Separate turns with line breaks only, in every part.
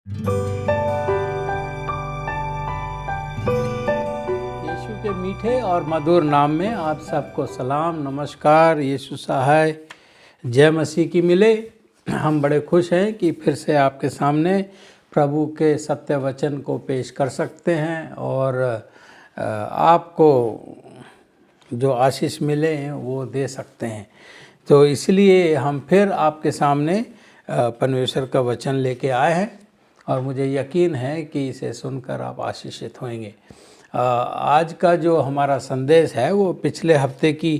यीशु के मीठे और मधुर नाम में आप सबको सलाम, नमस्कार। यीशु सहाय, जय मसीह की मिले। हम बड़े खुश हैं कि फिर से आपके सामने प्रभु के सत्य वचन को पेश कर सकते हैं और आपको जो आशीष मिले हैं वो दे सकते हैं। तो इसलिए हम फिर आपके सामने परमेश्वर का वचन लेके आए हैं और मुझे यकीन है कि इसे सुनकर आप आशीषित होंगे। आज का जो हमारा संदेश है वो पिछले हफ्ते की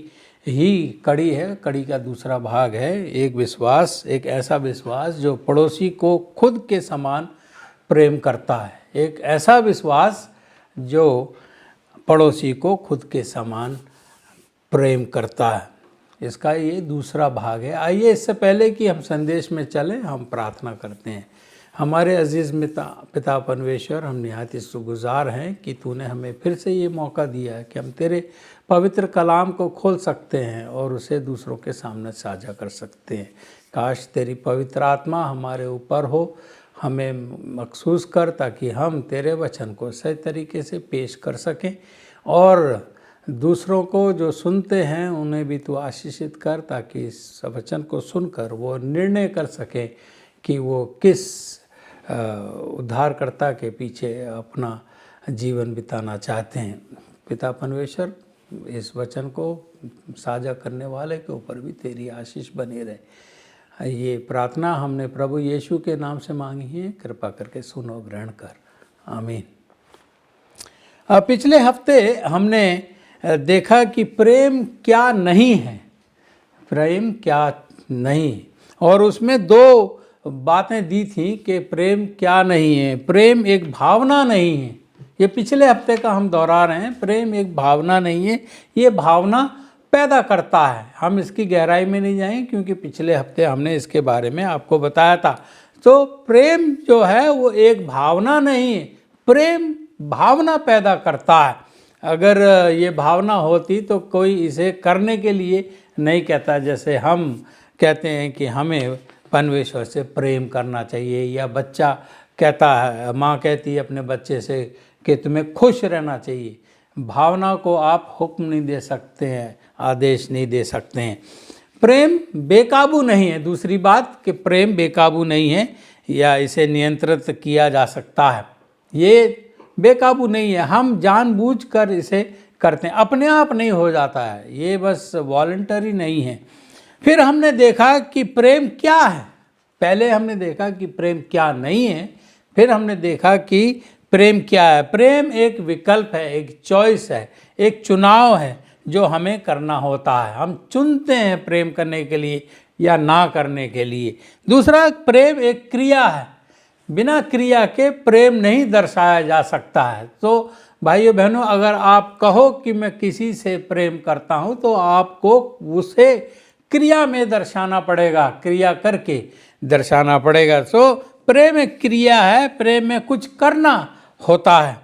ही कड़ी है, कड़ी का दूसरा भाग है। एक विश्वास, एक ऐसा विश्वास जो पड़ोसी को खुद के समान प्रेम करता है। एक ऐसा विश्वास जो पड़ोसी को खुद के समान प्रेम करता है, इसका ये दूसरा भाग है। आइए इससे पहले कि हम संदेश में चलें, हम प्रार्थना करते हैं। हमारे अजीज़ पिता परमेश्वर, हम निहायत ही शुक्रगुज़ार हैं कि तूने हमें फिर से ये मौका दिया है कि हम तेरे पवित्र कलाम को खोल सकते हैं और उसे दूसरों के सामने साझा कर सकते हैं। काश तेरी पवित्र आत्मा हमारे ऊपर हो, हमें मखसूस कर, ताकि हम तेरे वचन को सही तरीके से पेश कर सकें और दूसरों को जो सुनते हैं उन्हें भी तू आशीषित कर, ताकि इस वचन को सुनकर वो निर्णय कर सकें कि वो किस उद्धारकर्ता के पीछे अपना जीवन बिताना चाहते हैं। पिता परमेश्वर, इस वचन को साझा करने वाले के ऊपर भी तेरी आशीष बनी रहे। ये प्रार्थना हमने प्रभु यीशु के नाम से मांगी है, कृपा करके सुनो, ग्रहण कर, आमीन। पिछले हफ्ते हमने देखा कि प्रेम क्या नहीं है, प्रेम क्या नहीं, और उसमें दो बातें दी थी कि प्रेम क्या नहीं है। प्रेम एक भावना नहीं है, ये पिछले हफ्ते का हम दोहरा रहे हैं। प्रेम एक भावना नहीं है, ये भावना पैदा करता है। हम इसकी गहराई में नहीं जाएंगे क्योंकि पिछले हफ्ते हमने इसके बारे में आपको बताया था। तो प्रेम जो है वो एक भावना नहीं है, प्रेम भावना पैदा करता है। अगर ये भावना होती तो कोई इसे करने के लिए नहीं कहता। जैसे हम कहते हैं कि हमें परमेश्वर से प्रेम करना चाहिए, या बच्चा कहता है, माँ कहती है अपने बच्चे से कि तुम्हें खुश रहना चाहिए। भावना को आप हुक्म नहीं दे सकते हैं, आदेश नहीं दे सकते हैं। प्रेम बेकाबू नहीं है। दूसरी बात कि प्रेम बेकाबू नहीं है या इसे नियंत्रित किया जा सकता है, ये बेकाबू नहीं है। हम जानबूझकर इसे करते हैं, अपने आप नहीं हो जाता है, ये बस वॉलंटरी नहीं है। फिर हमने देखा कि प्रेम क्या है। पहले हमने देखा कि प्रेम क्या नहीं है, फिर हमने देखा कि प्रेम क्या है। प्रेम एक विकल्प है, एक चॉइस है, एक चुनाव है जो हमें करना होता है। हम चुनते हैं प्रेम करने के लिए या ना करने के लिए। दूसरा, प्रेम एक क्रिया है, बिना क्रिया के प्रेम नहीं दर्शाया जा सकता है। तो भाइयों बहनों, अगर आप कहो कि मैं किसी से प्रेम करता हूं तो आपको उसे क्रिया में दर्शाना पड़ेगा, क्रिया करके दर्शाना पड़ेगा। तो प्रेम एक क्रिया है, प्रेम में कुछ करना होता है।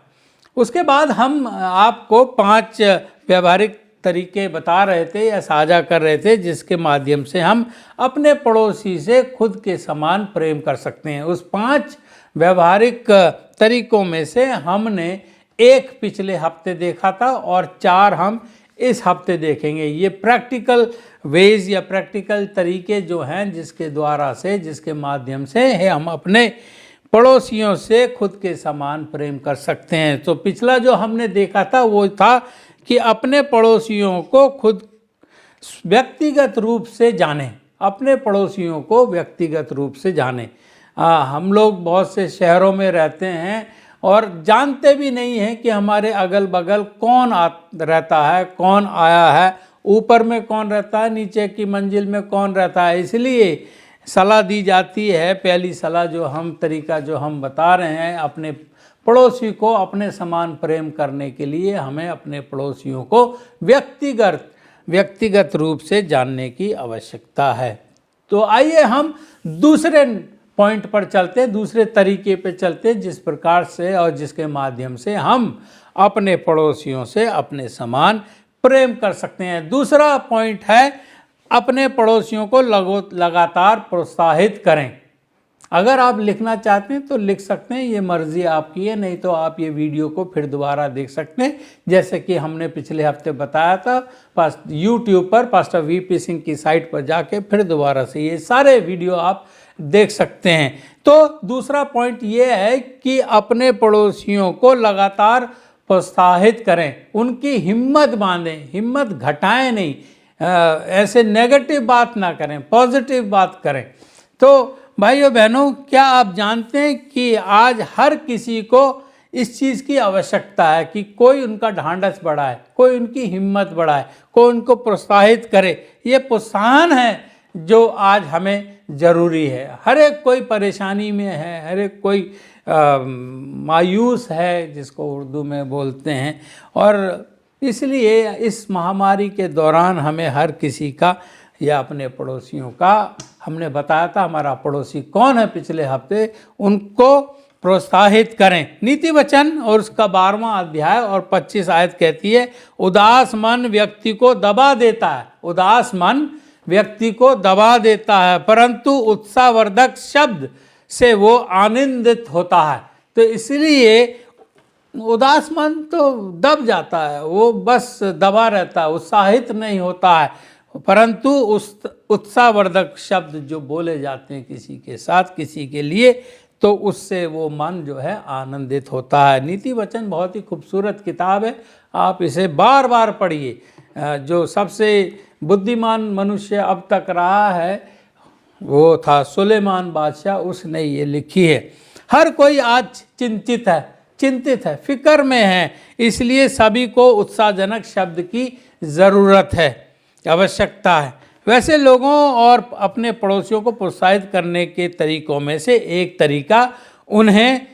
उसके बाद हम आपको 5 व्यवहारिक तरीके बता रहे थे या साझा कर रहे थे जिसके माध्यम से हम अपने पड़ोसी से खुद के समान प्रेम कर सकते हैं। उस 5 व्यवहारिक तरीकों में से हमने एक पिछले हफ्ते देखा था और 4 हम इस हफ्ते देखेंगे। ये प्रैक्टिकल वेज या प्रैक्टिकल तरीके जो हैं जिसके द्वारा से, जिसके माध्यम से हम अपने पड़ोसियों से खुद के समान प्रेम कर सकते हैं। तो पिछला जो हमने देखा था वो था कि अपने पड़ोसियों को खुद व्यक्तिगत रूप से जाने, अपने पड़ोसियों को व्यक्तिगत रूप से जाने। हम लोग बहुत से शहरों में रहते हैं और जानते भी नहीं हैं कि हमारे अगल बगल कौन रहता है, कौन आया है, ऊपर में कौन रहता है, नीचे की मंजिल में कौन रहता है। इसलिए सलाह दी जाती है, पहली सलाह जो तरीका जो हम बता रहे हैं, अपने पड़ोसी को अपने समान प्रेम करने के लिए हमें अपने पड़ोसियों को व्यक्तिगत रूप से जानने की आवश्यकता है। तो आइए हम दूसरे पॉइंट पर चलते, दूसरे तरीके पे चलते, जिस प्रकार से और जिसके माध्यम से हम अपने पड़ोसियों से अपने समान प्रेम कर सकते हैं। दूसरा पॉइंट है, अपने पड़ोसियों को लगातार प्रोत्साहित करें। अगर आप लिखना चाहते हैं तो लिख सकते हैं, ये मर्जी आपकी है, नहीं तो आप ये वीडियो को फिर दोबारा देख सकते हैं। जैसे कि हमने पिछले हफ्ते बताया था, यूट्यूब पर पास्टर वीपी सिंह की साइट पर जाके फिर दोबारा से ये सारे वीडियो आप देख सकते हैं। तो दूसरा पॉइंट ये है कि अपने पड़ोसियों को लगातार प्रोत्साहित करें, उनकी हिम्मत बांधें, हिम्मत घटाएं नहीं, ऐसे नेगेटिव बात ना करें, पॉजिटिव बात करें। तो भाइयों बहनों, क्या आप जानते हैं कि आज हर किसी को इस चीज़ की आवश्यकता है कि कोई उनका ढांढस बढ़ाए, कोई उनकी हिम्मत बढ़ाए, कोई उनको प्रोत्साहित करे। ये प्रोत्साहन है जो आज हमें ज़रूरी है। हर एक कोई परेशानी में है, हर एक कोई मायूस है, जिसको उर्दू में बोलते हैं, और इसलिए इस महामारी के दौरान हमें हर किसी का या अपने पड़ोसियों का, हमने बताया था हमारा पड़ोसी कौन है पिछले हफ्ते, उनको प्रोत्साहित करें। नीति वचन और उसका 12वां अध्याय और 25 आयत कहती है, उदास मन व्यक्ति को दबा देता है, उदास मन व्यक्ति को दबा देता है, परंतु उत्साहवर्धक शब्द से वो आनंदित होता है। तो इसलिए उदास मन तो दब जाता है, वो बस दबा रहता है, उत्साहित नहीं होता है, परंतु उस उत्साहवर्धक शब्द जो बोले जाते हैं किसी के साथ, किसी के लिए, तो उससे वो मन जो है आनंदित होता है। नीति वचन बहुत ही खूबसूरत किताब है, आप इसे बार बार पढ़िए। जो सबसे बुद्धिमान मनुष्य अब तक रहा है वो था सुलेमान बादशाह, उसने ये लिखी है। हर कोई आज चिंतित है, फिक्र में है, इसलिए सभी को उत्साहजनक शब्द की ज़रूरत है, आवश्यकता है। वैसे लोगों और अपने पड़ोसियों को प्रोत्साहित करने के तरीकों में से एक तरीका उन्हें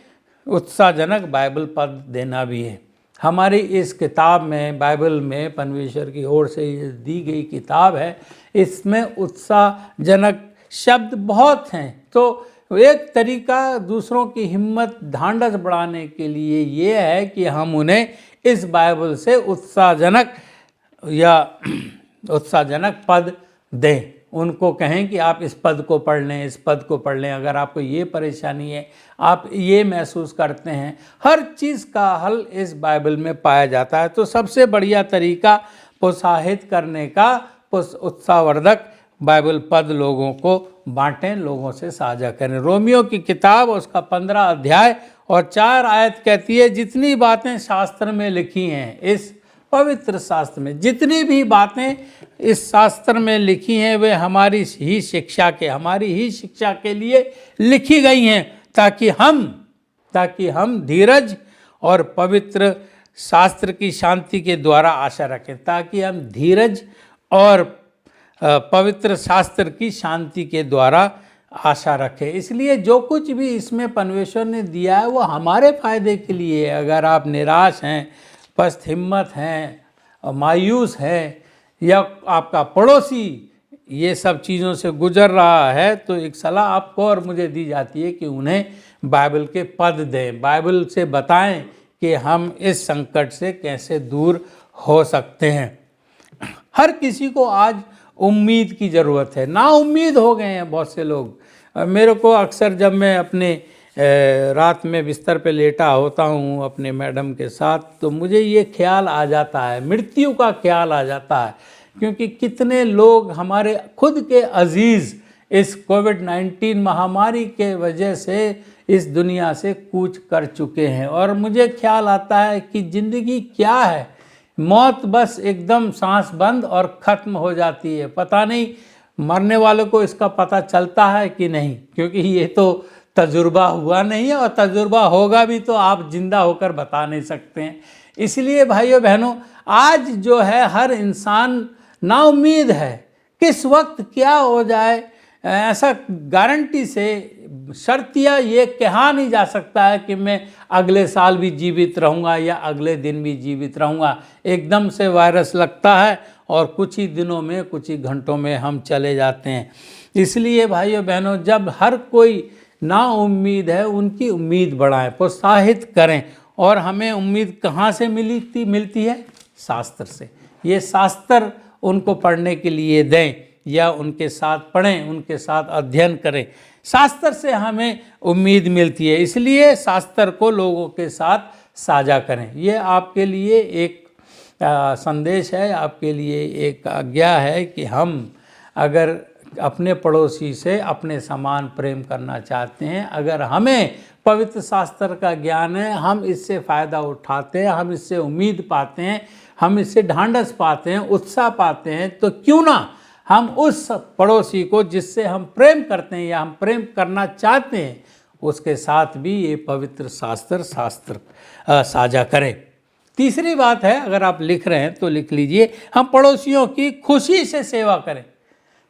उत्साहजनक बाइबल पद देना भी है। हमारी इस किताब में, बाइबल में, परमेश्वर की ओर से ये दी गई किताब है, इसमें उत्साहजनक शब्द बहुत हैं। तो एक तरीका दूसरों की हिम्मत, ढांढस बढ़ाने के लिए ये है कि हम उन्हें इस बाइबल से उत्साहजनक पद दें। उनको कहें कि आप इस पद को पढ़ लें, इस पद को पढ़ लें। अगर आपको ये परेशानी है, आप ये महसूस करते हैं, हर चीज़ का हल इस बाइबल में पाया जाता है। तो सबसे बढ़िया तरीका प्रोत्साहित करने का, उत्साहवर्धक बाइबल पद लोगों को बांटें, लोगों से साझा करें। रोमियो की किताब उसका 15 अध्याय और 4 आयत कहती है, जितनी बातें शास्त्र में लिखी हैं, इस पवित्र शास्त्र में जितनी भी बातें इस शास्त्र में लिखी हैं, वे हमारी ही शिक्षा के लिए लिखी गई हैं, ताकि हम धीरज और पवित्र शास्त्र की शांति के द्वारा आशा रखें, ताकि हम धीरज और पवित्र शास्त्र की शांति के द्वारा आशा रखें। इसलिए जो कुछ भी इसमें परमेश्वर ने दिया है वो हमारे फायदे के लिए है। अगर आप निराश हैं, पस्त हिम्मत हैं, मायूस हैं, या आपका पड़ोसी ये सब चीज़ों से गुजर रहा है, तो एक सलाह आपको और मुझे दी जाती है कि उन्हें बाइबल के पद दें, बाइबल से बताएं कि हम इस संकट से कैसे दूर हो सकते हैं। हर किसी को आज उम्मीद की ज़रूरत है। ना उम्मीद हो गए हैं बहुत से लोग। मेरे को अक्सर जब मैं अपने रात में बिस्तर पे लेटा होता हूँ अपने मैडम के साथ, तो मुझे ये ख्याल आ जाता है, मृत्यु का ख्याल आ जाता है, क्योंकि कितने लोग हमारे खुद के अजीज़ इस कोविड-19 महामारी के वजह से इस दुनिया से कूच कर चुके हैं। और मुझे ख्याल आता है कि ज़िंदगी क्या है, मौत बस एकदम सांस बंद और ख़त्म हो जाती है। पता नहीं मरने वालों को इसका पता चलता है कि नहीं, क्योंकि ये तो तजुर्बा हुआ नहीं है, और तजुर्बा होगा भी तो आप जिंदा होकर बता नहीं सकते हैं। इसलिए भाइयों बहनों, आज जो है हर इंसान नाउम्मीद है, किस वक्त क्या हो जाए ऐसा गारंटी से, शर्तिया ये कहा नहीं जा सकता है कि मैं अगले साल भी जीवित रहूँगा या अगले दिन भी जीवित रहूँगा। एकदम से वायरस लगता है और कुछ ही दिनों में, कुछ ही घंटों में हम चले जाते हैं। इसलिए भाइयों बहनों, जब हर कोई ना उम्मीद है, उनकी उम्मीद बढ़ाएं, प्रोत्साहित करें। और हमें उम्मीद कहाँ से मिलती है? शास्त्र से। ये शास्त्र उनको पढ़ने के लिए दें, या उनके साथ पढ़ें, उनके साथ अध्ययन करें। शास्त्र से हमें उम्मीद मिलती है, इसलिए शास्त्र को लोगों के साथ साझा करें। ये आपके लिए एक संदेश है, आपके लिए एक आज्ञा है कि हम अगर अपने पड़ोसी से अपने समान प्रेम करना चाहते हैं, अगर हमें पवित्र शास्त्र का ज्ञान है, हम इससे फ़ायदा उठाते हैं, हम इससे उम्मीद पाते हैं, हम इससे ढांढस पाते हैं, उत्साह पाते हैं, तो क्यों ना हम उस पड़ोसी को जिससे हम प्रेम करते हैं या हम प्रेम करना चाहते हैं उसके साथ भी ये पवित्र शास्त्र साझा करें। तीसरी बात है, अगर आप लिख रहे हैं तो लिख लीजिए, हम पड़ोसियों की खुशी से सेवा करें।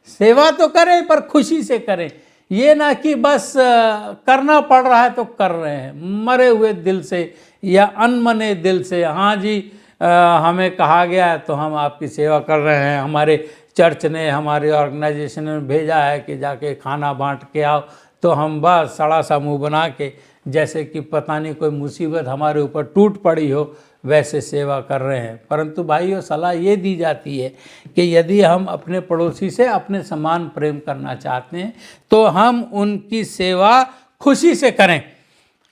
सेवा तो करें पर खुशी से करें, ये ना कि बस करना पड़ रहा है तो कर रहे हैं मरे हुए दिल से या अनमने दिल से। हाँ जी, हमें कहा गया है तो हम आपकी सेवा कर रहे हैं, हमारे चर्च ने, हमारे ऑर्गेनाइजेशन ने भेजा है कि जाके खाना बांट के आओ, तो हम बस सड़ा सा मुँह बना के जैसे कि पता नहीं कोई मुसीबत हमारे ऊपर टूट पड़ी हो वैसे सेवा कर रहे हैं। परंतु भाइयों, सलाह ये दी जाती है कि यदि हम अपने पड़ोसी से अपने समान प्रेम करना चाहते हैं तो हम उनकी सेवा खुशी से करें।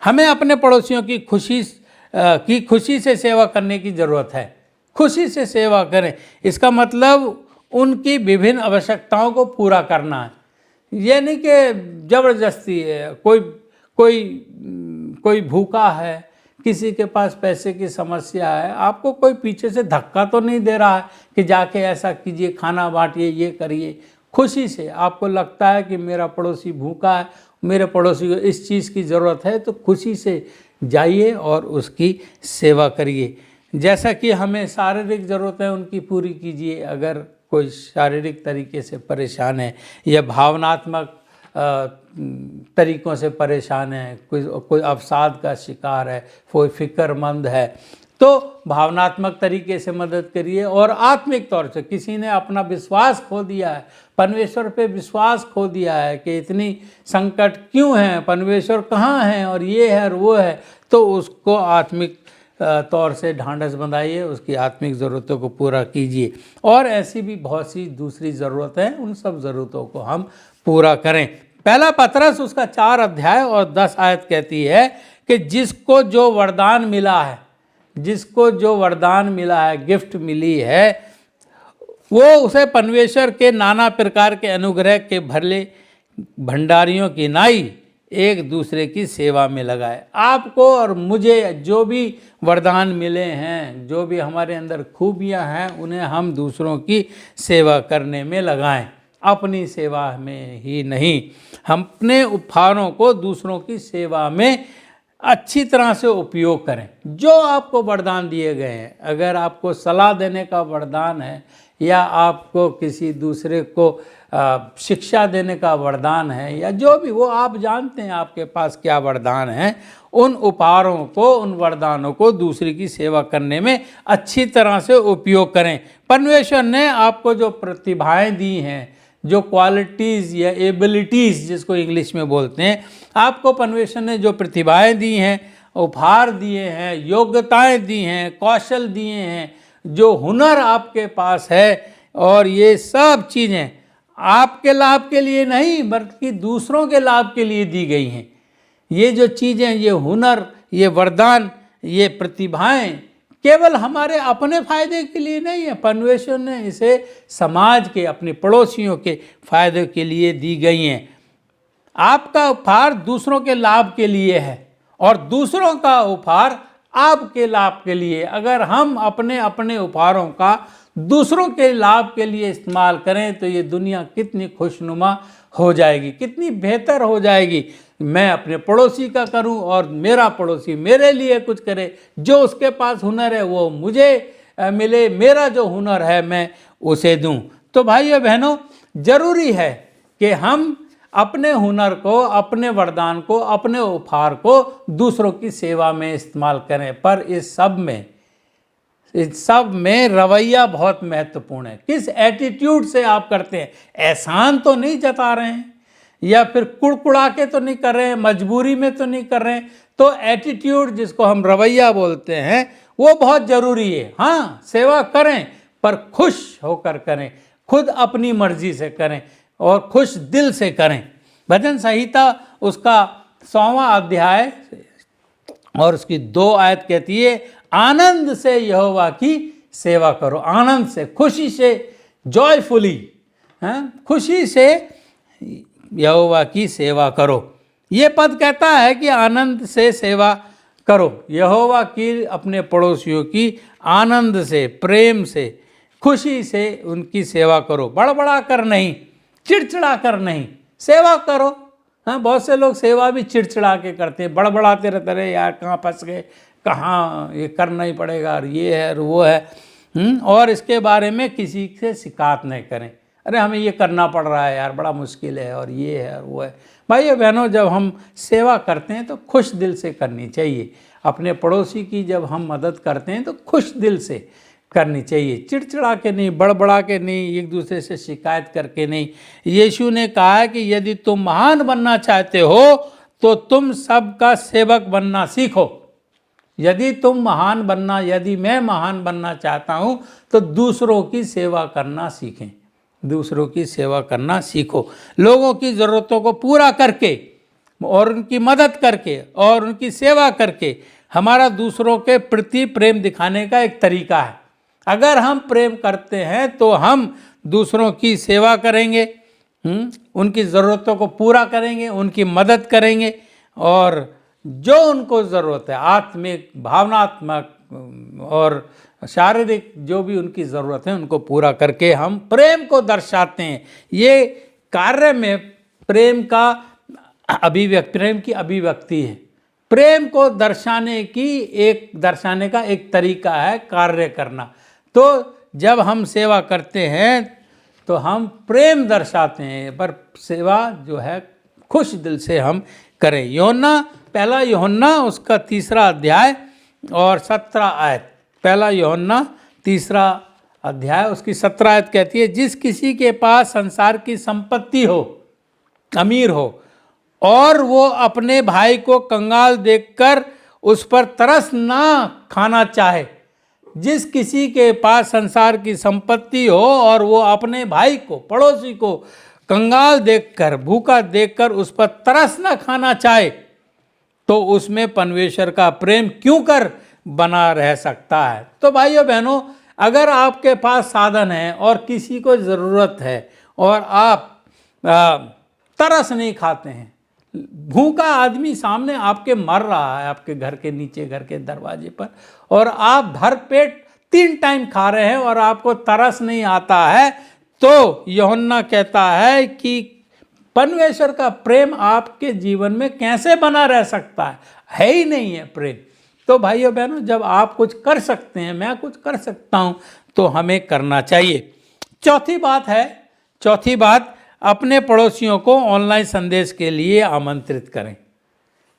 हमें अपने पड़ोसियों की खुशी से सेवा करने की ज़रूरत है। खुशी से सेवा करें, इसका मतलब उनकी विभिन्न आवश्यकताओं को पूरा करना है। ये नहीं कि ज़बरदस्ती है, कोई भूखा है, किसी के पास पैसे की समस्या है, आपको कोई पीछे से धक्का तो नहीं दे रहा है कि जाके ऐसा कीजिए, खाना बांटिए, ये करिए। खुशी से आपको लगता है कि मेरा पड़ोसी भूखा है, मेरे पड़ोसी को इस चीज़ की ज़रूरत है, तो खुशी से जाइए और उसकी सेवा करिए। जैसा कि हमें शारीरिक ज़रूरत है उनकी पूरी कीजिए। अगर कोई शारीरिक तरीके से परेशान है या भावनात्मक तरीक़ों से परेशान है, कोई अवसाद का शिकार है, कोई फिक्रमंद है, तो भावनात्मक तरीके से मदद करिए। और आत्मिक तौर से किसी ने अपना विश्वास खो दिया है, परमेश्वर पे विश्वास खो दिया है कि इतनी संकट क्यों है, परमेश्वर कहाँ है और ये है और वो है, तो उसको आत्मिक तौर से ढांढस बंधाइए, उसकी आत्मिक ज़रूरतों को पूरा कीजिए। और ऐसी भी बहुत सी दूसरी ज़रूरतें हैं, उन सब ज़रूरतों को हम पूरा करें। पहला पतरस उसका 4 अध्याय और 10 आयत कहती है कि जिसको जो वरदान मिला है, गिफ्ट मिली है, वो उसे परमेश्वर के नाना प्रकार के अनुग्रह के भरले भंडारियों की नाई एक दूसरे की सेवा में लगाए। आपको और मुझे जो भी वरदान मिले हैं, जो भी हमारे अंदर खूबियां हैं, उन्हें हम दूसरों की सेवा करने में लगाएं, अपनी सेवा में ही नहीं। हम अपने उपहारों को दूसरों की सेवा में अच्छी तरह से उपयोग करें। जो आपको वरदान दिए गए हैं, अगर आपको सलाह देने का वरदान है या आपको किसी दूसरे को शिक्षा देने का वरदान है या जो भी, वो आप जानते हैं आपके पास क्या वरदान है, उन उपहारों को, उन वरदानों को दूसरे की सेवा करने में अच्छी तरह से उपयोग करें। परमेश्वर ने आपको जो प्रतिभाएं दी हैं, जो क्वालिटीज़ या एबिलिटीज़ जिसको इंग्लिश में बोलते हैं, आपको परमेश्वर ने जो प्रतिभाएं दी हैं, उपहार दिए हैं, योग्यताएं दी हैं, कौशल दिए हैं, जो हुनर आपके पास है, और ये सब चीज़ें आपके लाभ के लिए नहीं बल्कि दूसरों के लाभ के लिए दी गई हैं। ये जो चीज़ें, ये हुनर, ये वरदान, ये प्रतिभाएं केवल हमारे अपने फ़ायदे के लिए नहीं है, परमेश्वर ने इसे समाज के, अपने पड़ोसियों के फ़ायदे के लिए दी गई हैं। आपका उपहार दूसरों के लाभ के लिए है और दूसरों का उपहार आपके लाभ के लिए। अगर हम अपने अपने उपहारों का दूसरों के लाभ के लिए इस्तेमाल करें तो ये दुनिया कितनी खुशनुमा हो जाएगी, कितनी बेहतर हो जाएगी। मैं अपने पड़ोसी का करूं और मेरा पड़ोसी मेरे लिए कुछ करे, जो उसके पास हुनर है वो मुझे मिले, मेरा जो हुनर है मैं उसे दूं। तो भाइयों बहनों, ज़रूरी है कि हम अपने हुनर को, अपने वरदान को, अपने उपहार को दूसरों की सेवा में इस्तेमाल करें। पर इस सब में रवैया बहुत महत्वपूर्ण है। किस एटीट्यूड से आप करते हैं? एहसान तो नहीं जता रहे हैं या फिर कुड़कुड़ा के तो नहीं कर रहे हैं, मजबूरी में तो नहीं कर रहे हैं। तो एटीट्यूड, जिसको हम रवैया बोलते हैं, वो बहुत ज़रूरी है। हाँ, सेवा करें पर खुश होकर करें, खुद अपनी मर्जी से करें और खुश दिल से करें। भजन संहिता उसका 100वां अध्याय और उसकी 2 आयत कहती है, आनंद से यहोवा की सेवा करो, आनंद से, खुशी से, जॉयफुली, खुशी से यहोवा की सेवा करो। ये पद कहता है कि आनंद से सेवा करो, यहोवा की, अपने पड़ोसियों की आनंद से, प्रेम से, खुशी से उनकी सेवा करो, बड़बड़ा कर नहीं, चिड़चिड़ा कर नहीं, सेवा करो। हाँ, बहुत से लोग सेवा भी चिड़चिड़ा के करते हैं, बड़बड़ाते रहते रहे, यार कहाँ फंस गए, कहाँ ये करना ही पड़ेगा, और ये है और वो है, और इसके बारे में किसी से शिकायत नहीं करें, अरे हमें ये करना पड़ रहा है यार, बड़ा मुश्किल है, और ये है और वो है। भाइयों बहनों, जब हम सेवा करते हैं तो खुश दिल से करनी चाहिए। अपने पड़ोसी की जब हम मदद करते हैं तो खुश दिल से करनी चाहिए, चिड़चिड़ा के नहीं, बड़बड़ा के नहीं, एक दूसरे से शिकायत करके नहीं। यीशु ने कहा है कि यदि तुम महान बनना चाहते हो तो तुम सबका सेवक बनना सीखो। यदि तुम महान बनना, यदि मैं महान बनना चाहता हूँ तो दूसरों की सेवा करना सीखें, दूसरों की सेवा करना सीखो। लोगों की ज़रूरतों को पूरा करके और उनकी मदद करके और उनकी सेवा करके हमारा दूसरों के प्रति प्रेम दिखाने का एक तरीका है। अगर हम प्रेम करते हैं तो हम दूसरों की सेवा करेंगे, उनकी ज़रूरतों को पूरा करेंगे, उनकी मदद करेंगे, और जो उनको ज़रूरत है, आत्मिक, भावनात्मक और शारीरिक, जो भी उनकी ज़रूरत है उनको पूरा करके हम प्रेम को दर्शाते हैं। ये कार्य में प्रेम का अभिव्यक्ति, प्रेम की अभिव्यक्ति है। प्रेम को दर्शाने का एक तरीका है कार्य करना। तो जब हम सेवा करते हैं तो हम प्रेम दर्शाते हैं, पर सेवा जो है खुश दिल से हम करें। पहला यूहन्ना उसका 3 अध्याय और 17 आयत, पहला यूहन्ना 3 अध्याय उसकी 17 आयत कहती है, जिस किसी के पास संसार की संपत्ति हो, अमीर हो, और वो अपने भाई को कंगाल देखकर उस पर तरस ना खाना चाहे, जिस किसी के पास संसार की संपत्ति हो और वो अपने भाई को, पड़ोसी को कंगाल देखकर, भूखा देखकर उस पर तरस ना खाना चाहे, तो उसमें परमेश्वर का प्रेम क्यों कर बना रह सकता है। तो भाइयों बहनों, अगर आपके पास साधन है और किसी को ज़रूरत है और आप तरस नहीं खाते हैं, भूखा आदमी सामने आपके मर रहा है, आपके घर के नीचे, घर के दरवाजे पर, और आप भर पेट 3 टाइम खा रहे हैं और आपको तरस नहीं आता है, तो यूहन्ना कहता है कि परमेश्वर का प्रेम आपके जीवन में कैसे बना रह सकता है ही नहीं है प्रेम। तो भाइयों बहनों, जब आप कुछ कर सकते हैं, मैं कुछ कर सकता हूं, तो हमें करना चाहिए। चौथी बात, अपने पड़ोसियों को ऑनलाइन संदेश के लिए आमंत्रित करें।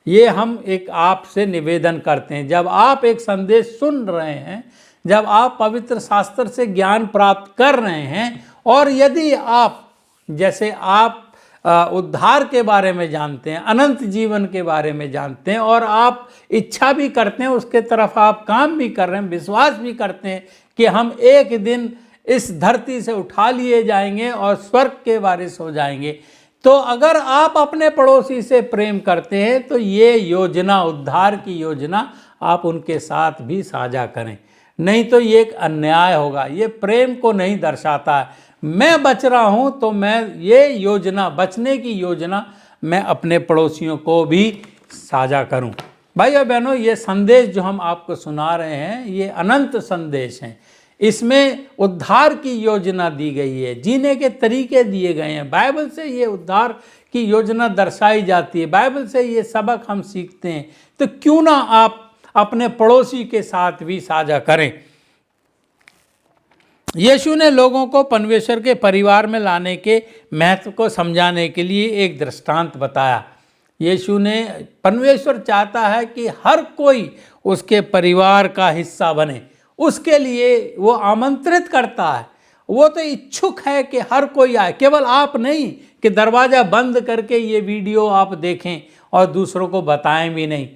ये हम एक आपसे निवेदन करते हैं। जब आप एक संदेश सुन रहे हैं, जब आप पवित्र शास्त्र से ज्ञान प्राप्त कर रहे हैं, और यदि आप, जैसे आप उद्धार के बारे में जानते हैं, अनंत जीवन के बारे में जानते हैं, और आप इच्छा भी करते हैं, उसके तरफ आप काम भी कर रहे हैं, विश्वास भी करते हैं कि हम एक दिन इस धरती से उठा लिए जाएंगे और स्वर्ग के वारिस हो जाएंगे, तो अगर आप अपने पड़ोसी से प्रेम करते हैं तो ये योजना, उद्धार की योजना, आप उनके साथ भी साझा करें। नहीं तो ये एक अन्याय होगा, ये प्रेम को नहीं दर्शाता है। मैं बच रहा हूँ तो मैं ये योजना, बचने की योजना, मैं अपने पड़ोसियों को भी साझा करूँ। भाइयों बहनों, ये संदेश जो हम आपको सुना रहे हैं, ये अनंत संदेश हैं। इसमें उद्धार की योजना दी गई है, जीने के तरीके दिए गए हैं। बाइबल से ये उद्धार की योजना दर्शाई जाती है, बाइबल से ये सबक हम सीखते हैं। तो क्यों ना आप अपने पड़ोसी के साथ भी साझा करें। यीशु ने लोगों को परमेश्वर के परिवार में लाने के महत्व को समझाने के लिए एक दृष्टांत बताया। यीशु ने, परमेश्वर चाहता है कि हर कोई उसके परिवार का हिस्सा बने, उसके लिए वो आमंत्रित करता है। वो तो इच्छुक है कि हर कोई आए, केवल आप नहीं कि दरवाज़ा बंद करके ये वीडियो आप देखें और दूसरों को बताएं भी नहीं,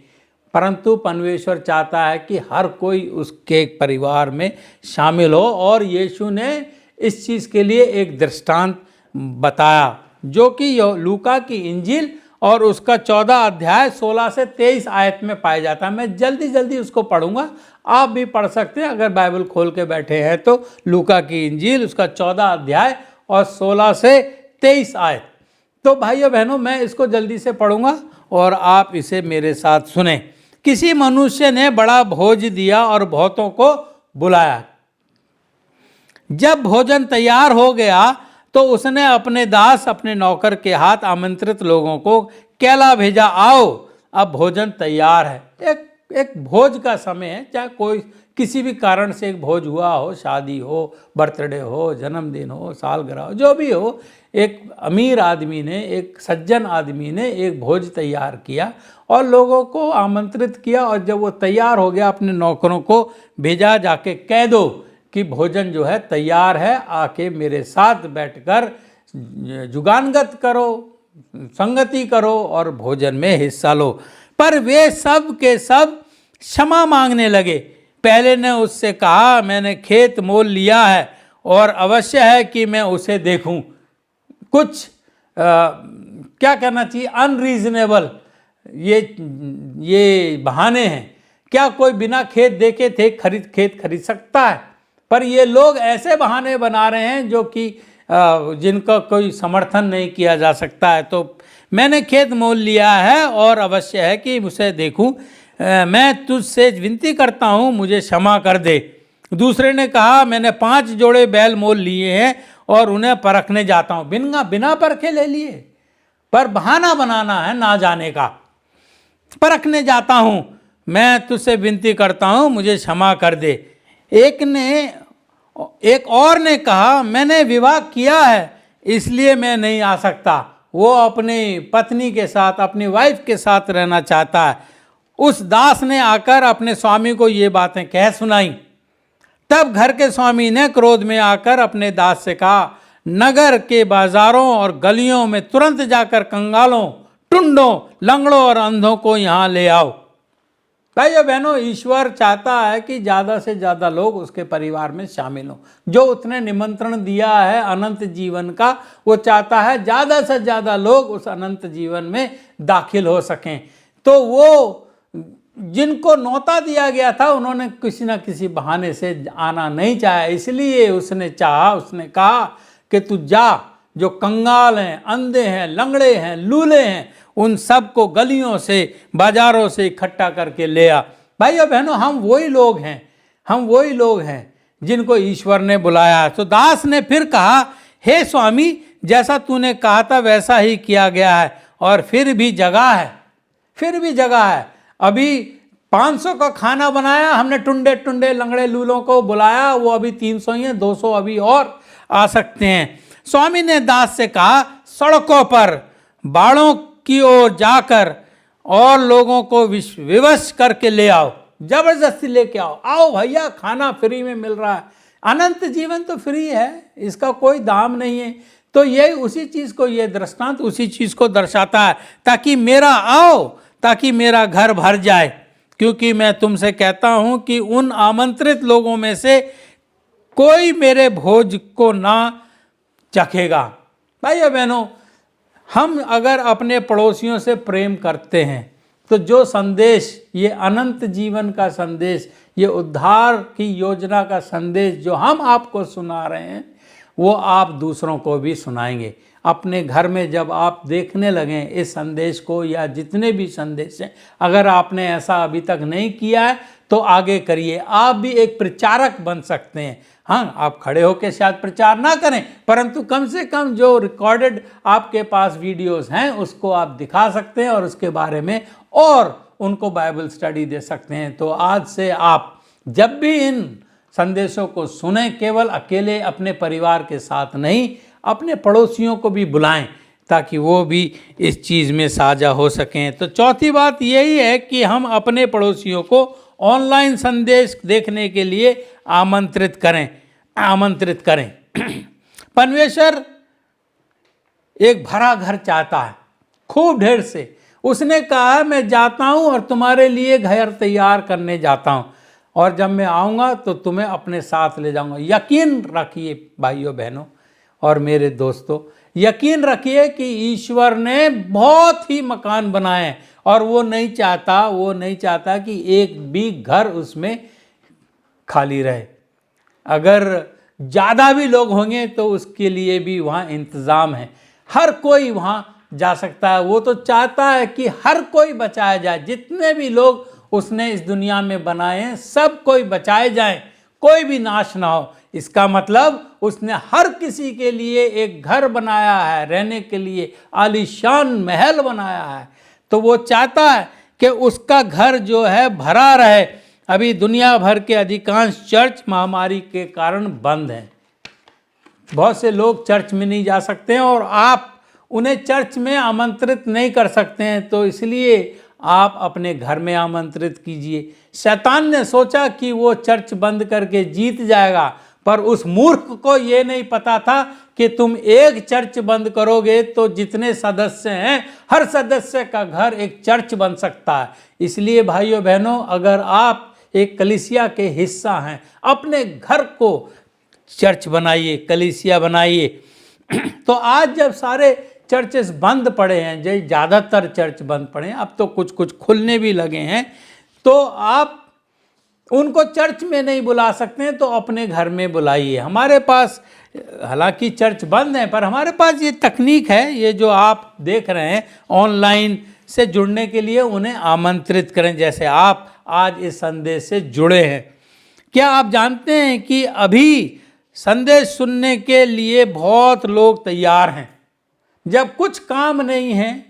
परंतु परमेश्वर चाहता है कि हर कोई उसके परिवार में शामिल हो। और यीशु ने इस चीज़ के लिए एक दृष्टांत बताया। जो कि लूका की इंजील और उसका 14 अध्याय 16 से 23 आयत में पाया जाता है। मैं जल्दी जल्दी उसको पढ़ूंगा, आप भी पढ़ सकते हैं अगर बाइबल खोल के बैठे हैं तो। लूका की इंजील उसका 14 अध्याय और 16 से 23 आयत। तो भाइयों बहनों, मैं इसको जल्दी से पढ़ूंगा और आप इसे मेरे साथ सुने। किसी मनुष्य ने बड़ा भोज दिया और बहुतों को बुलाया। जब भोजन तैयार हो गया तो उसने अपने दास अपने नौकर के हाथ आमंत्रित लोगों को कहला भेजा, आओ अब भोजन तैयार है। एक भोज का समय है, चाहे कोई किसी भी कारण से एक भोज हुआ हो, शादी हो, बर्थडे हो, जन्मदिन हो, सालगिरह हो, जो भी हो, एक अमीर आदमी ने, एक सज्जन आदमी ने एक भोज तैयार किया और लोगों को आमंत्रित किया। और जब वो तैयार हो गया, अपने नौकरों को भेजा, जाके कह दो कि भोजन जो है तैयार है, आके मेरे साथ बैठकर जुगानगत करो, संगति करो और भोजन में हिस्सा लो। पर वे सब के सब क्षमा मांगने लगे। पहले ने उससे कहा, मैंने खेत मोल लिया है और अवश्य है कि मैं उसे देखूं। कुछ क्या कहना चाहिए, अनरीजनेबल ये बहाने हैं। क्या कोई बिना खेत देखे खेत खरीद सकता है? पर ये लोग ऐसे बहाने बना रहे हैं जो कि जिनका कोई समर्थन नहीं किया जा सकता है। तो मैंने खेत मोल लिया है और अवश्य है कि उसे देखूं। मैं तुझसे विनती करता हूं, मुझे क्षमा कर दे। दूसरे ने कहा, मैंने 5 जोड़े बैल मोल लिए हैं और उन्हें परखने जाता हूं। बिना परखे ले लिए, पर बहाना बनाना है ना जाने का। परखने जाता हूं, मैं तुझसे विनती करता हूं, मुझे क्षमा कर दे। एक और ने कहा, मैंने विवाह किया है इसलिए मैं नहीं आ सकता। वो अपनी पत्नी के साथ, अपनी वाइफ के साथ रहना चाहता है। उस दास ने आकर अपने स्वामी को ये बातें कह सुनाई। तब घर के स्वामी ने क्रोध में आकर अपने दास से कहा, नगर के बाजारों और गलियों में तुरंत जाकर कंगालों, टुंडों, लंगड़ों और अंधों को यहाँ ले आओ। भाइयों बहनों, ईश्वर चाहता है कि ज़्यादा से ज़्यादा लोग उसके परिवार में शामिल हों। जो उसने निमंत्रण दिया है अनंत जीवन का, वो चाहता है ज़्यादा से ज़्यादा लोग उस अनंत जीवन में दाखिल हो सकें। तो वो जिनको न्योता दिया गया था, उन्होंने किसी न किसी बहाने से आना नहीं चाहा। इसलिए उसने कहा कि तू जा, जो कंगाल हैं, अंधे हैं, लंगड़े हैं, लूले हैं, उन सब को गलियों से, बाजारों से इकट्ठा करके ले आ। भाइयों बहनों, हम वही लोग हैं जिनको ईश्वर ने बुलाया। तो दास ने फिर कहा, हे स्वामी, जैसा तूने कहा था वैसा ही किया गया है और फिर भी जगह है। अभी 500 का खाना बनाया हमने, टुंडे लंगड़े लूलों को बुलाया, वो अभी 300 ही हैं, 200 अभी और आ सकते हैं। स्वामी ने दास से कहा, सड़कों पर, बाड़ों की ओर जाकर और लोगों को विवश करके ले आओ, जबरदस्ती लेके आओ भैया, खाना फ्री में मिल रहा है। अनंत जीवन तो फ्री है, इसका कोई दाम नहीं है। तो ये उसी चीज़ को, ये दृष्टांत उसी चीज़ को दर्शाता है, ताकि मेरा घर भर जाए। क्योंकि मैं तुमसे कहता हूं कि उन आमंत्रित लोगों में से कोई मेरे भोज को ना चखेगा। भाइयों बहनों, हम अगर अपने पड़ोसियों से प्रेम करते हैं तो जो संदेश, ये अनंत जीवन का संदेश, ये उद्धार की योजना का संदेश जो हम आपको सुना रहे हैं, वो आप दूसरों को भी सुनाएंगे। अपने घर में जब आप देखने लगें इस संदेश को, या जितने भी संदेश हैं, अगर आपने ऐसा अभी तक नहीं किया है तो आगे करिए। आप भी एक प्रचारक बन सकते हैं। हाँ, आप खड़े होकर शायद प्रचार ना करें, परंतु कम से कम जो रिकॉर्डेड आपके पास वीडियोस हैं उसको आप दिखा सकते हैं और उसके बारे में और उनको बाइबल स्टडी दे सकते हैं। तो आज से आप जब भी इन संदेशों को सुने, केवल अकेले अपने परिवार के साथ नहीं, अपने पड़ोसियों को भी बुलाएं ताकि वो भी इस चीज़ में साझा हो सकें। तो चौथी बात यही है कि हम अपने पड़ोसियों को ऑनलाइन संदेश देखने के लिए आमंत्रित करें। परमेश्वर एक भरा घर चाहता है, खूब ढेर से। उसने कहा, मैं जाता हूँ और तुम्हारे लिए घर तैयार करने जाता हूँ, और जब मैं आऊँगा तो तुम्हें अपने साथ ले जाऊँगा। यकीन रखिए भाइयों बहनों और मेरे दोस्तों, यकीन रखिए कि ईश्वर ने बहुत ही मकान बनाए और वो नहीं चाहता कि एक भी घर उसमें खाली रहे। अगर ज़्यादा भी लोग होंगे तो उसके लिए भी वहाँ इंतज़ाम है, हर कोई वहाँ जा सकता है। वो तो चाहता है कि हर कोई बचाया जाए, जितने भी लोग उसने इस दुनिया में बनाए हैं सब कोई बचाए जाएं, कोई भी नाश ना हो। इसका मतलब उसने हर किसी के लिए एक घर बनाया है, रहने के लिए आलीशान महल बनाया है। तो वो चाहता है कि उसका घर जो है भरा रहे। अभी दुनिया भर के अधिकांश चर्च महामारी के कारण बंद हैं। बहुत से लोग चर्च में नहीं जा सकते हैं और आप उन्हें चर्च में आमंत्रित नहीं कर सकते हैं, तो इसलिए आप अपने घर में आमंत्रित कीजिए। शैतान ने सोचा कि वो चर्च बंद करके जीत जाएगा, पर उस मूर्ख को ये नहीं पता था कि तुम एक चर्च बंद करोगे तो जितने सदस्य हैं हर सदस्य का घर एक चर्च बन सकता है। इसलिए भाइयों बहनों, अगर आप एक कलीसिया के हिस्सा हैं, अपने घर को चर्च बनाइए, कलीसिया बनाइए। तो आज जब सारे चर्चेस बंद पड़े हैं, जो ज़्यादातर चर्च बंद पड़े हैं, अब तो कुछ कुछ खुलने भी लगे हैं, तो आप उनको चर्च में नहीं बुला सकते हैं तो अपने घर में बुलाइए। हमारे पास हालांकि चर्च बंद है, पर हमारे पास ये तकनीक है, ये जो आप देख रहे हैं ऑनलाइन से जुड़ने के लिए उन्हें आमंत्रित करें, जैसे आप आज इस संदेश से जुड़े हैं। क्या आप जानते हैं कि अभी संदेश सुनने के लिए बहुत लोग तैयार हैं? जब कुछ काम नहीं है,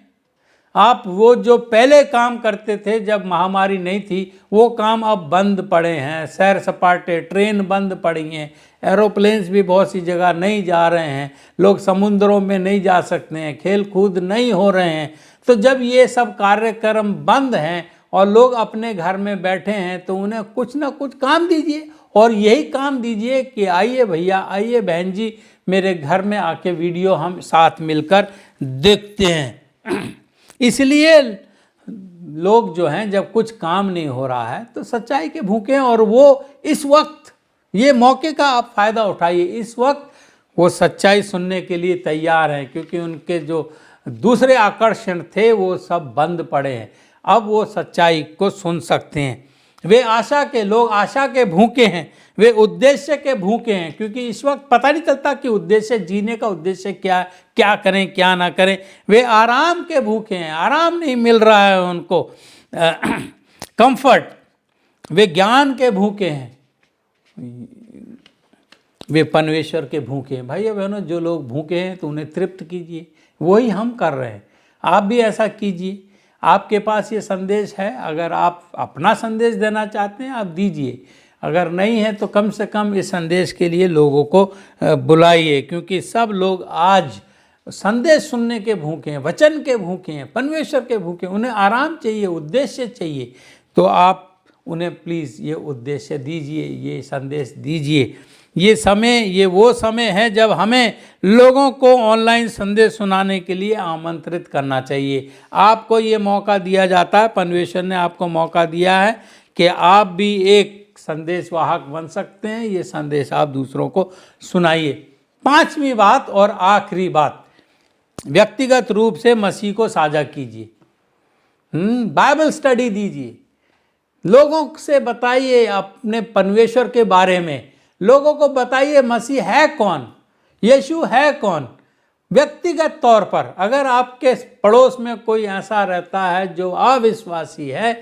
आप वो जो पहले काम करते थे जब महामारी नहीं थी, वो काम अब बंद पड़े हैं। सैर सपाटे, ट्रेन बंद पड़ी हैं, एरोप्लेन्स भी बहुत सी जगह नहीं जा रहे हैं, लोग समुद्रों में नहीं जा सकते हैं, खेल कूद नहीं हो रहे हैं। तो जब ये सब कार्यक्रम बंद हैं और लोग अपने घर में बैठे हैं, तो उन्हें कुछ ना कुछ काम दीजिए, और यही काम दीजिए कि आइए भैया, आइए बहन जी, मेरे घर में आके वीडियो हम साथ मिलकर देखते हैं। इसलिए लोग जो हैं, जब कुछ काम नहीं हो रहा है तो सच्चाई के भूखे हैं, और वो इस वक्त, ये मौके का आप फ़ायदा उठाइए। इस वक्त वो सच्चाई सुनने के लिए तैयार हैं, क्योंकि उनके जो दूसरे आकर्षण थे वो सब बंद पड़े हैं। अब वो सच्चाई को सुन सकते हैं। वे आशा के लोग, आशा के भूखे हैं, वे उद्देश्य के भूखे हैं, क्योंकि इस वक्त पता नहीं चलता कि उद्देश्य, जीने का उद्देश्य क्या करें क्या ना करें। वे आराम के भूखे हैं, आराम नहीं मिल रहा है उनको, कंफर्ट। वे ज्ञान के भूखे हैं, वे परमेश्वर के भूखे हैं। भाइयों बहनों, जो लोग भूखे हैं तो उन्हें तृप्त कीजिए, वही हम कर रहे हैं। आप भी ऐसा कीजिए। आपके पास ये संदेश है, अगर आप अपना संदेश देना चाहते हैं आप दीजिए, अगर नहीं है तो कम से कम इस संदेश के लिए लोगों को बुलाइए, क्योंकि सब लोग आज संदेश सुनने के भूखे हैं, वचन के भूखे हैं, परमेश्वर के भूखे हैं। उन्हें आराम चाहिए, उद्देश्य चाहिए। तो आप उन्हें प्लीज़ ये उद्देश्य दीजिए, ये संदेश दीजिए। ये वो समय है जब हमें लोगों को ऑनलाइन संदेश सुनाने के लिए आमंत्रित करना चाहिए। आपको ये मौका दिया जाता है, परमेश्वर ने आपको मौका दिया है कि आप भी एक संदेश वाहक बन सकते हैं। ये संदेश आप दूसरों को सुनाइए। 5वीं बात और आखिरी बात, व्यक्तिगत रूप से मसीह को साझा कीजिए। बाइबल स्टडी दीजिए, लोगों से बताइए अपने परमेश्वर के बारे में, लोगों को बताइए मसीह है कौन, यीशु है कौन। व्यक्तिगत तौर पर अगर आपके पड़ोस में कोई ऐसा रहता है जो अविश्वासी है,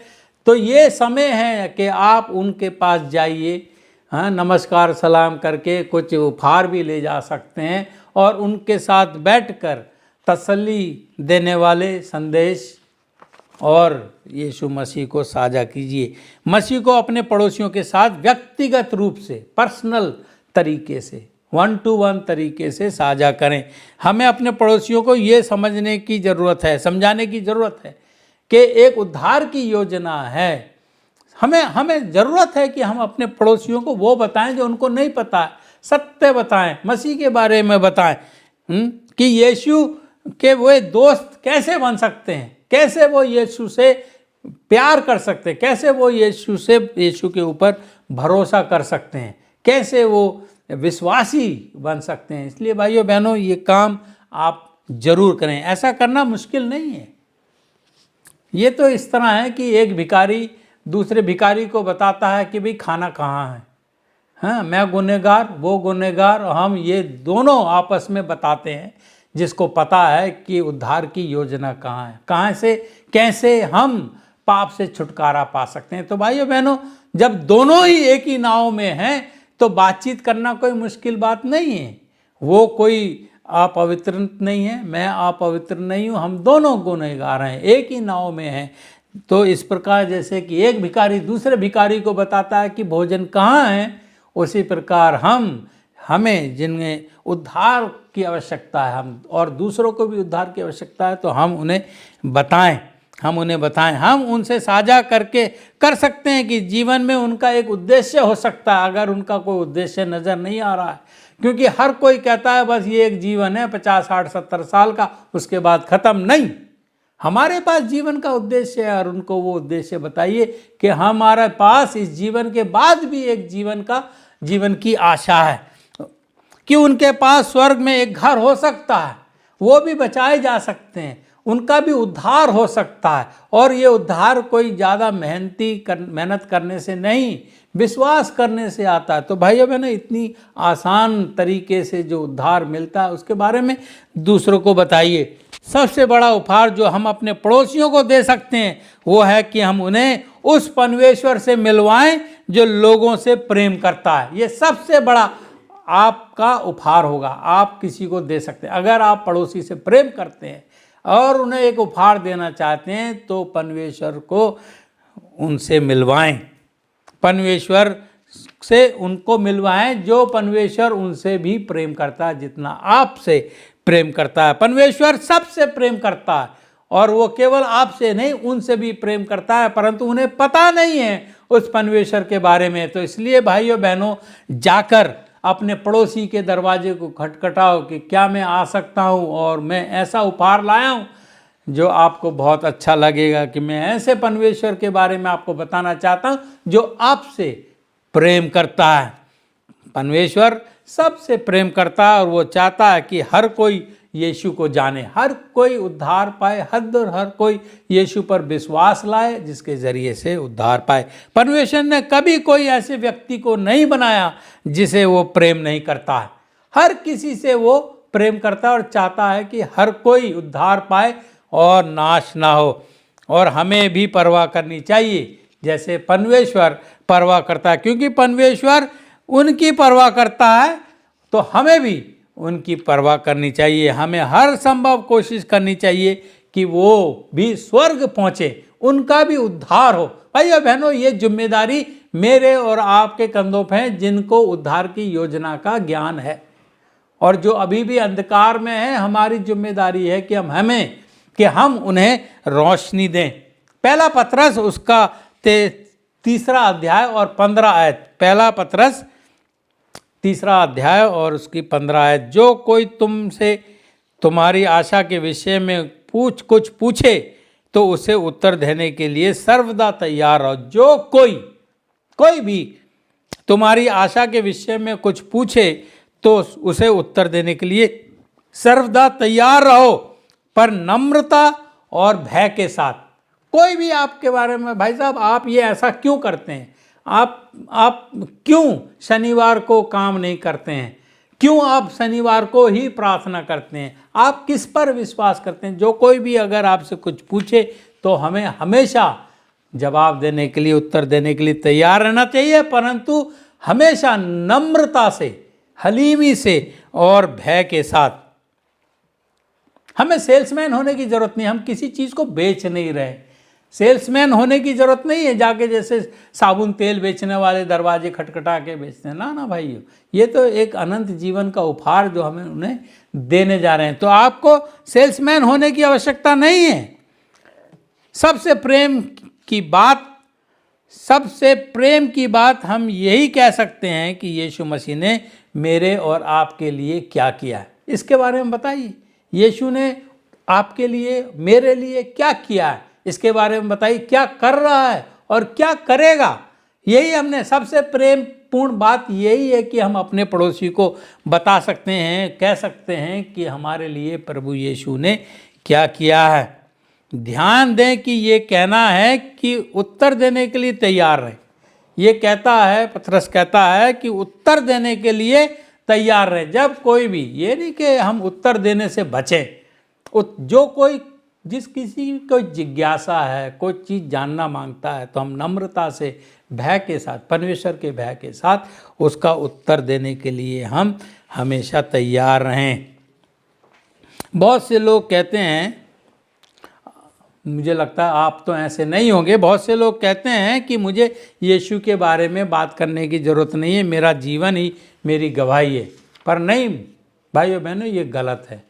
तो ये समय है कि आप उनके पास जाइए, नमस्कार सलाम करके कुछ उपहार भी ले जा सकते हैं, और उनके साथ बैठकर तसल्ली देने वाले संदेश और यीशु मसीह को साझा कीजिए। मसीह को अपने पड़ोसियों के साथ व्यक्तिगत रूप से, पर्सनल तरीके से, 1 to 1 तरीके से साझा करें। हमें अपने पड़ोसियों को ये समझने की ज़रूरत है, समझाने की ज़रूरत है कि एक उद्धार की योजना है। हमें ज़रूरत है कि हम अपने पड़ोसियों को वो बताएं जो उनको नहीं पता है, सत्य बताएं, मसीह के बारे में बताएं, कि यीशु के वो दोस्त कैसे बन सकते हैं, कैसे वो यीशु से प्यार कर सकते हैं, कैसे वो यीशु के ऊपर भरोसा कर सकते हैं, कैसे वो विश्वासी बन सकते हैं। इसलिए भाइयों बहनों, ये काम आप जरूर करें। ऐसा करना मुश्किल नहीं है। ये तो इस तरह है कि एक भिखारी दूसरे भिखारी को बताता है कि भाई खाना कहाँ है। हाँ, मैं गुनहगार, वो गुनहगार, हम ये दोनों आपस में बताते हैं, जिसको पता है कि उद्धार की योजना कहाँ है, कहाँ से कैसे हम पाप से छुटकारा पा सकते हैं। तो भाइयों बहनों, जब दोनों ही एक ही नाव में हैं तो बातचीत करना कोई मुश्किल बात नहीं है। वो कोई अपवित्र नहीं है, मैं अपवित्र नहीं हूँ, हम दोनों गुनहगार हैं, एक ही नाव में हैं। तो इस प्रकार जैसे कि एक भिखारी दूसरे भिखारी को बताता है कि भोजन कहाँ है, उसी प्रकार हमें जिनमें उद्धार की आवश्यकता है, हम और दूसरों को भी उद्धार की आवश्यकता है, तो हम उन्हें बताएं, हम उनसे साझा करके कर सकते हैं कि जीवन में उनका एक उद्देश्य हो सकता है। अगर उनका कोई उद्देश्य नज़र नहीं आ रहा है, क्योंकि हर कोई कहता है बस ये एक जीवन है 50, 60, 70 साल का, उसके बाद ख़त्म। नहीं, हमारे पास जीवन का उद्देश्य है और उनको वो उद्देश्य बताइए कि हमारे पास इस जीवन के बाद भी एक जीवन की आशा है, कि उनके पास स्वर्ग में एक घर हो सकता है, वो भी बचाए जा सकते हैं, उनका भी उद्धार हो सकता है। और ये उद्धार कोई ज़्यादा मेहनत करने से नहीं, विश्वास करने से आता है। तो भाइयों बहनों, इतनी आसान तरीके से जो उद्धार मिलता है उसके बारे में दूसरों को बताइए। सबसे बड़ा उपहार जो हम अपने पड़ोसियों को दे सकते हैं वो है कि हम उन्हें उस परमेश्वर से मिलवाएं जो लोगों से प्रेम करता है। ये सबसे बड़ा आपका उपहार होगा, आप किसी को दे सकते हैं। अगर आप पड़ोसी से प्रेम करते हैं और उन्हें एक उपहार देना चाहते हैं तो परमेश्वर को उनसे मिलवाएं, परमेश्वर से उनको मिलवाएं, जो परमेश्वर उनसे भी प्रेम करता है जितना आपसे प्रेम करता है। परमेश्वर सबसे प्रेम करता है और वो केवल आपसे नहीं, उनसे भी प्रेम करता है, परंतु उन्हें पता नहीं है उस परमेश्वर के बारे में। तो इसलिए भाइयों बहनों, जाकर अपने पड़ोसी के दरवाजे को खटखटाओ कि क्या मैं आ सकता हूँ, और मैं ऐसा उपहार लाया हूँ जो आपको बहुत अच्छा लगेगा, कि मैं ऐसे परमेश्वर के बारे में आपको बताना चाहता हूँ जो आपसे प्रेम करता है। परमेश्वर सबसे प्रेम करता है और वो चाहता है कि हर कोई यीशु को जाने, हर कोई उद्धार पाए, हर कोई यीशु पर विश्वास लाए जिसके ज़रिए से उद्धार पाए। परमेश्वर ने कभी कोई ऐसे व्यक्ति को नहीं बनाया जिसे वो प्रेम नहीं करता है। हर किसी से वो प्रेम करता है और चाहता है कि हर कोई उद्धार पाए और नाश ना हो। और हमें भी परवाह करनी चाहिए जैसे परमेश्वर परवाह करता है, क्योंकि परमेश्वर उनकी परवाह करता है तो हमें भी उनकी परवाह करनी चाहिए। हमें हर संभव कोशिश करनी चाहिए कि वो भी स्वर्ग पहुँचे, उनका भी उद्धार हो। भाइयों बहनों, ये जिम्मेदारी मेरे और आपके कंधों पर है जिनको उद्धार की योजना का ज्ञान है, और जो अभी भी अंधकार में है, हमारी जिम्मेदारी है कि हम उन्हें रोशनी दें। पहला पतरस उसका 3 अध्याय और 15 आयत, पहला पतरस 3 अध्याय और उसकी 15 आयत, जो कोई तुमसे तुम्हारी आशा के विषय में कुछ पूछे तो उसे उत्तर देने के लिए सर्वदा तैयार रहो। जो कोई भी तुम्हारी आशा के विषय में कुछ पूछे तो उसे उत्तर देने के लिए सर्वदा तैयार रहो, पर नम्रता और भय के साथ। कोई भी आपके बारे में, भाई साहब आप ये ऐसा क्यों करते हैं, आप क्यों शनिवार को काम नहीं करते हैं, क्यों आप शनिवार को ही प्रार्थना करते हैं, आप किस पर विश्वास करते हैं, जो कोई भी अगर आपसे कुछ पूछे तो हमें हमेशा जवाब देने के लिए, उत्तर देने के लिए तैयार रहना चाहिए, परंतु हमेशा नम्रता से, हलीमी से और भय के साथ। हमें सेल्समैन होने की जरूरत नहीं, हम किसी चीज़ को बेच नहीं रहे। सेल्समैन होने की जरूरत नहीं है जाके जैसे साबुन तेल बेचने वाले दरवाजे खटखटा के बेचते हैं। ना भाइयों, ये तो एक अनंत जीवन का उपहार जो हमें उन्हें देने जा रहे हैं। तो आपको सेल्समैन होने की आवश्यकता नहीं है। सबसे प्रेम की बात हम यही कह सकते हैं कि यीशु मसीह ने मेरे और आपके लिए क्या किया है, इसके बारे में बताइए। यीशु ने आपके लिए, मेरे लिए क्या किया है, इसके बारे में बताइए। क्या कर रहा है और क्या करेगा, यही हमने सबसे प्रेमपूर्ण बात यही है कि हम अपने पड़ोसी को बता सकते हैं, कह सकते हैं कि हमारे लिए प्रभु यीशु ने क्या किया है। ध्यान दें कि ये कहना है कि उत्तर देने के लिए तैयार रहें। ये कहता है, पतरस कहता है कि उत्तर देने के लिए तैयार रहें। जब कोई भी, ये नहीं कि हम उत्तर देने से बचें। जो कोई, जिस किसी को जिज्ञासा है, कोई चीज़ जानना मांगता है, तो हम नम्रता से, भय के साथ, परमेश्वर के भय के साथ उसका उत्तर देने के लिए हम हमेशा तैयार रहें। बहुत से लोग कहते हैं, मुझे लगता है आप तो ऐसे नहीं होंगे, बहुत से लोग कहते हैं कि मुझे यीशु के बारे में बात करने की ज़रूरत नहीं है, मेरा जीवन ही मेरी गवाही है। पर नहीं भाइयों बहनों, ये गलत है।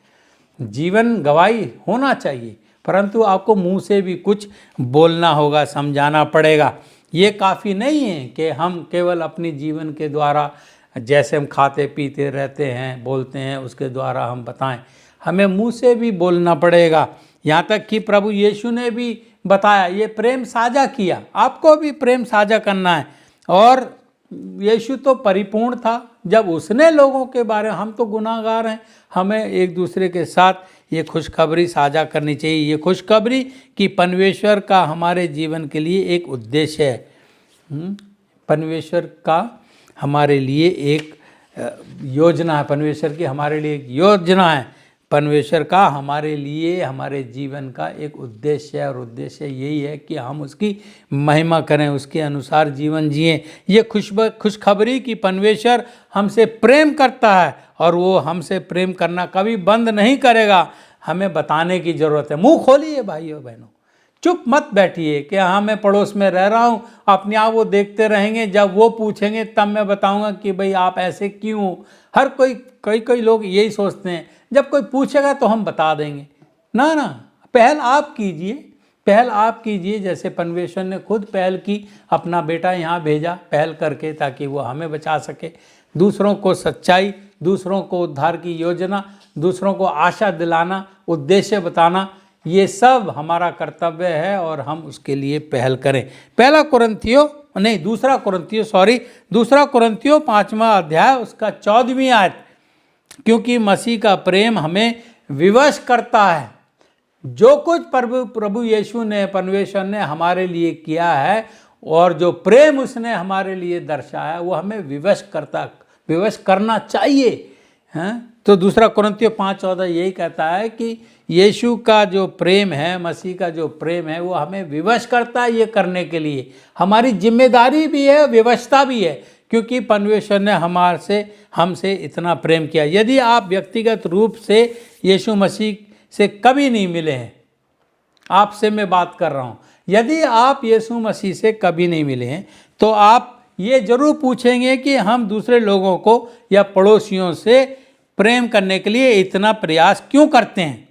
जीवन गवाही होना चाहिए, परंतु आपको मुंह से भी कुछ बोलना होगा, समझाना पड़ेगा। ये काफ़ी नहीं है कि हम केवल अपनी जीवन के द्वारा, जैसे हम खाते पीते रहते हैं, बोलते हैं, उसके द्वारा हम बताएं। हमें मुंह से भी बोलना पड़ेगा। यहाँ तक कि प्रभु यीशु ने भी बताया, ये प्रेम साझा किया, आपको भी प्रेम साझा करना है। और यीशु तो परिपूर्ण था, जब उसने लोगों के बारे में, हम तो गुनाहगार हैं, हमें एक दूसरे के साथ ये खुशखबरी साझा करनी चाहिए। ये खुशखबरी कि परमेश्वर का हमारे जीवन के लिए एक उद्देश्य है, परमेश्वर का हमारे लिए एक योजना है, परमेश्वर की हमारे लिए एक योजना है, परमेश्वर का हमारे लिए, हमारे जीवन का एक उद्देश्य है। और उद्देश्य यही है कि हम उसकी महिमा करें, उसके अनुसार जीवन जिएं। ये खुशखबरी कि परमेश्वर हमसे प्रेम करता है और वो हमसे प्रेम करना कभी बंद नहीं करेगा, हमें बताने की ज़रूरत है। मुंह खोलिए भाइयों बहनों, चुप मत बैठिए कि हाँ मैं पड़ोस में रह रहा हूँ, अपने आप वो देखते रहेंगे, जब वो पूछेंगे तब मैं बताऊँगा कि भाई आप ऐसे क्यों। हर कई लोग यही सोचते हैं, जब कोई पूछेगा तो हम बता देंगे। ना ना, पहल आप कीजिए, पहल आप कीजिए। जैसे परमेश्वर ने खुद पहल की, अपना बेटा यहाँ भेजा पहल करके, ताकि वो हमें बचा सके। दूसरों को सच्चाई, दूसरों को उद्धार की योजना, दूसरों को आशा दिलाना, उद्देश्य बताना, ये सब हमारा कर्तव्य है और हम उसके लिए पहल करें। दूसरा कुरिन्थियों 5वां अध्याय उसका 14वीं आयत, क्योंकि मसीह का प्रेम हमें विवश करता है। जो कुछ प्रभु यीशु ने, परमेश्वर ने हमारे लिए किया है और जो प्रेम उसने हमारे लिए दर्शाया, वो हमें विवश करना चाहिए, हैं। तो दूसरा कुरिन्थियों 5:14 यही कहता है कि यीशु का जो प्रेम है, मसीह का जो प्रेम है, वो हमें विवश करता है ये करने के लिए। हमारी जिम्मेदारी भी है, व्यवस्था भी है, क्योंकि परमेश्वर ने हमसे इतना प्रेम किया। यदि आप व्यक्तिगत रूप से यीशु मसीह से कभी नहीं मिले हैं, आपसे मैं बात कर रहा हूँ, यदि आप यीशु मसीह से कभी नहीं मिले हैं, तो आप ये जरूर पूछेंगे कि हम दूसरे लोगों को या पड़ोसियों से प्रेम करने के लिए इतना प्रयास क्यों करते हैं।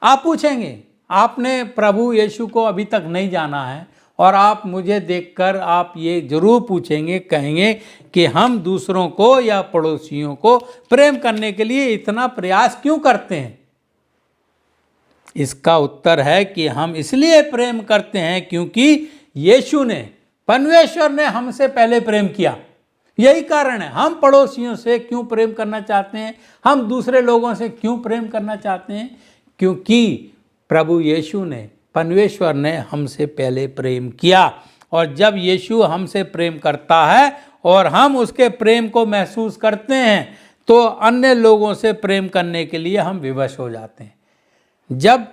आप पूछेंगे, आपने प्रभु यीशु को अभी तक नहीं जाना है और आप मुझे देखकर आप ये जरूर पूछेंगे, कहेंगे कि हम दूसरों को या पड़ोसियों को प्रेम करने के लिए इतना प्रयास क्यों करते हैं। इसका उत्तर है कि हम इसलिए प्रेम करते हैं क्योंकि यीशु ने, परमेश्वर ने हमसे पहले प्रेम किया। यही कारण है। हम पड़ोसियों से क्यों प्रेम करना चाहते हैं, हम दूसरे लोगों से क्यों प्रेम करना चाहते हैं, क्योंकि प्रभु यीशु ने, परमेश्वर ने हमसे पहले प्रेम किया। और जब यीशु हमसे प्रेम करता है और हम उसके प्रेम को महसूस करते हैं, तो अन्य लोगों से प्रेम करने के लिए हम विवश हो जाते हैं। जब